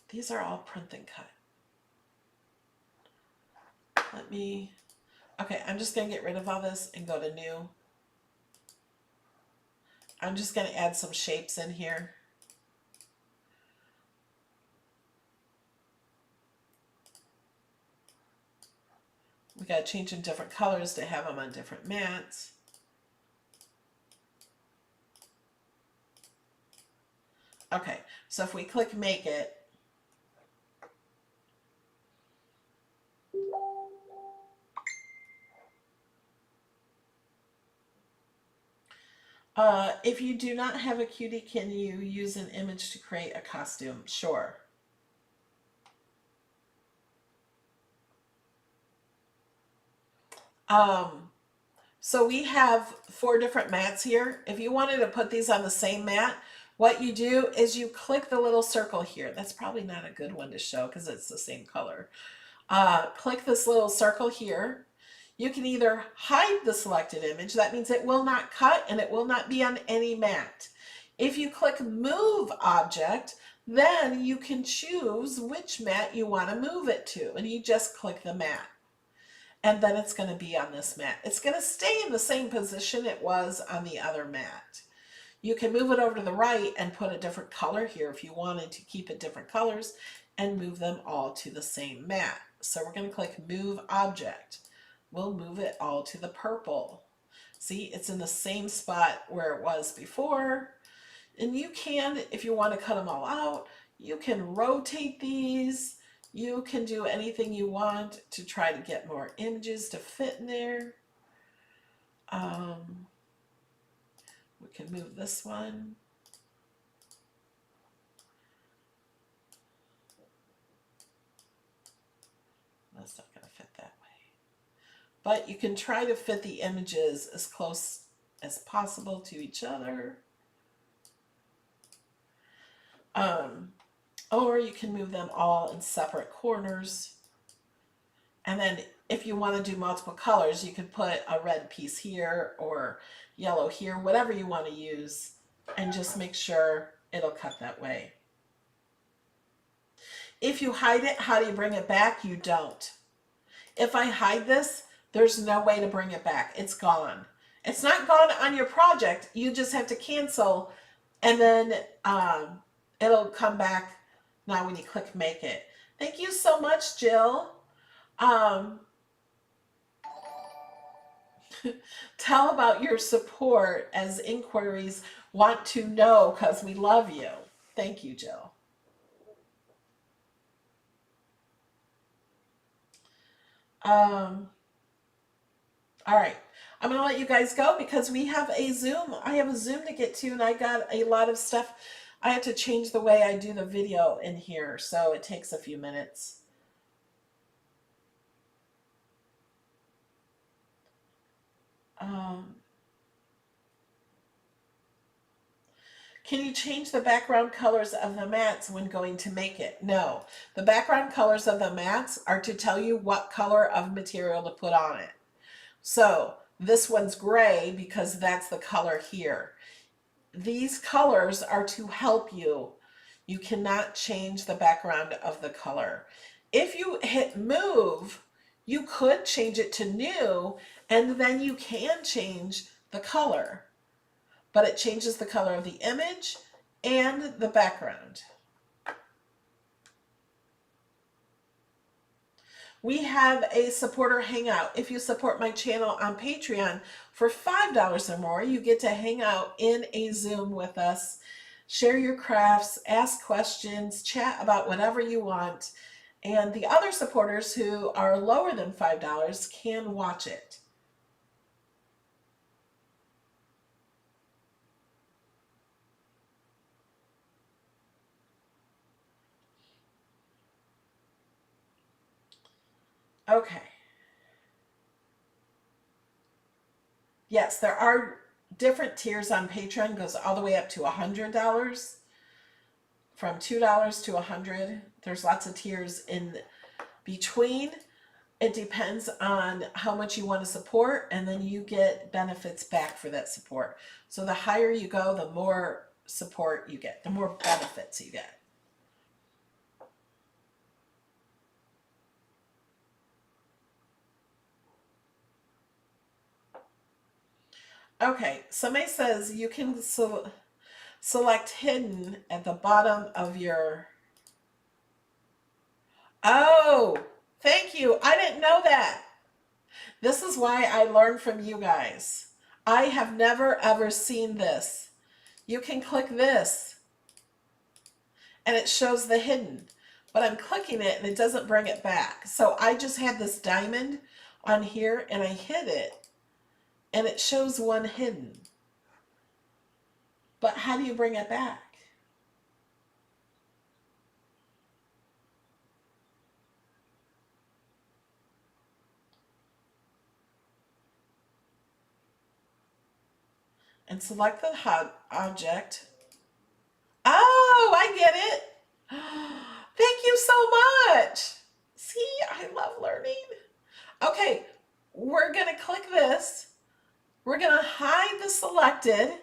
These are all print and cut. Okay, I'm just going to get rid of all this and go to new. I'm just going to add some shapes in here. We got to change them different colors to have them on different mats. Okay, so if we click make it, if you do not have a cutie, can you use an image to create a costume? Sure. So we have 4 different mats here. If you wanted to put these on the same mat, what you do is you click the little circle here. That's probably not a good one to show because it's the same color. Click this little circle here. You can either hide the selected image. That means it will not cut and it will not be on any mat. If you click move object, then you can choose which mat you want to move it to, and you just click the mat. And then it's going to be on this mat. It's going to stay in the same position it was on the other mat. You can move it over to the right and put a different color here if you wanted to keep it different colors and move them all to the same mat. So we're going to click move object. We'll move it all to the purple. See, it's in the same spot where it was before. And you can, if you want to cut them all out, you can rotate these. You can do anything you want to try to get more images to fit in there. can move this one. That's not going to fit that way. But you can try to fit the images as close as possible to each other. Or you can move them all in separate corners. And then if you want to do multiple colors, you could put a red piece here or yellow here, whatever you want to use, and just make sure it'll cut that way. If you hide it, how do you bring it back? You don't. If I hide this, there's no way to bring it back. It's gone. It's not gone on your project. You just have to cancel, and then it'll come back now when you click make it. Thank you so much, Jill. Tell about your support as inquiries want to know because we love you. Thank you, Jill. All right. I'm going to let you guys go because we have a Zoom. I have a Zoom to get to, and I got a lot of stuff. I have to change the way I do the video in here, so it takes a few minutes. Can you change the background colors of the mats when going to make it? No. The background colors of the mats are to tell you what color of material to put on it. So this one's gray because that's the color here. These colors are to help you. You cannot change the background of the color. If you hit move, you could change it to new, and then you can change the color. But it changes the color of the image and the background. We have a supporter hangout. If you support my channel on Patreon for $5 or more, you get to hang out in a Zoom with us, share your crafts, ask questions, chat about whatever you want. And the other supporters who are lower than $5 can watch it. Okay. Yes, there are different tiers on Patreon. Goes all the way up to $100. From $2 to $100. There's lots of tiers in between. It depends on how much you want to support, and then you get benefits back for that support. So the higher you go, the more support you get, the more benefits you get. Okay, somebody says you can select hidden at the bottom of your... Oh, thank you. I didn't know that. This is why I learned from you guys. I have never ever seen this. You can click this and it shows the hidden, but I'm clicking it and it doesn't bring it back. So I just had this diamond on here and I hit it and it shows one hidden. But how do you bring it back? And select the object. Oh, I get it. Thank you so much. See, I love learning. Okay, we're going to click this. We're going to hide the selected.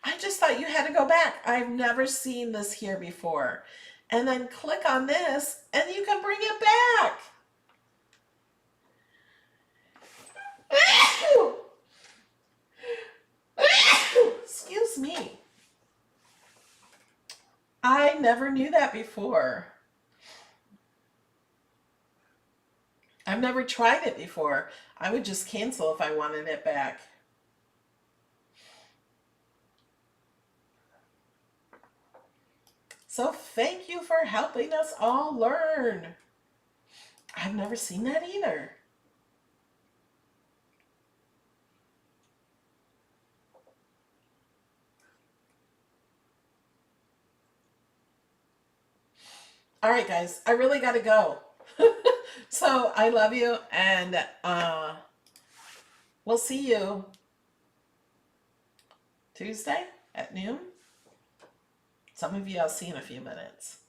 I just thought you had to go back. I've never seen this here before. And then click on this and you can bring it back. Excuse me. I never knew that before. I've never tried it before. I would just cancel if I wanted it back. So thank you for helping us all learn. I've never seen that either. All right, guys, I really got to go. So I love you, and we'll see you Tuesday at noon. Some of you I'll see in a few minutes.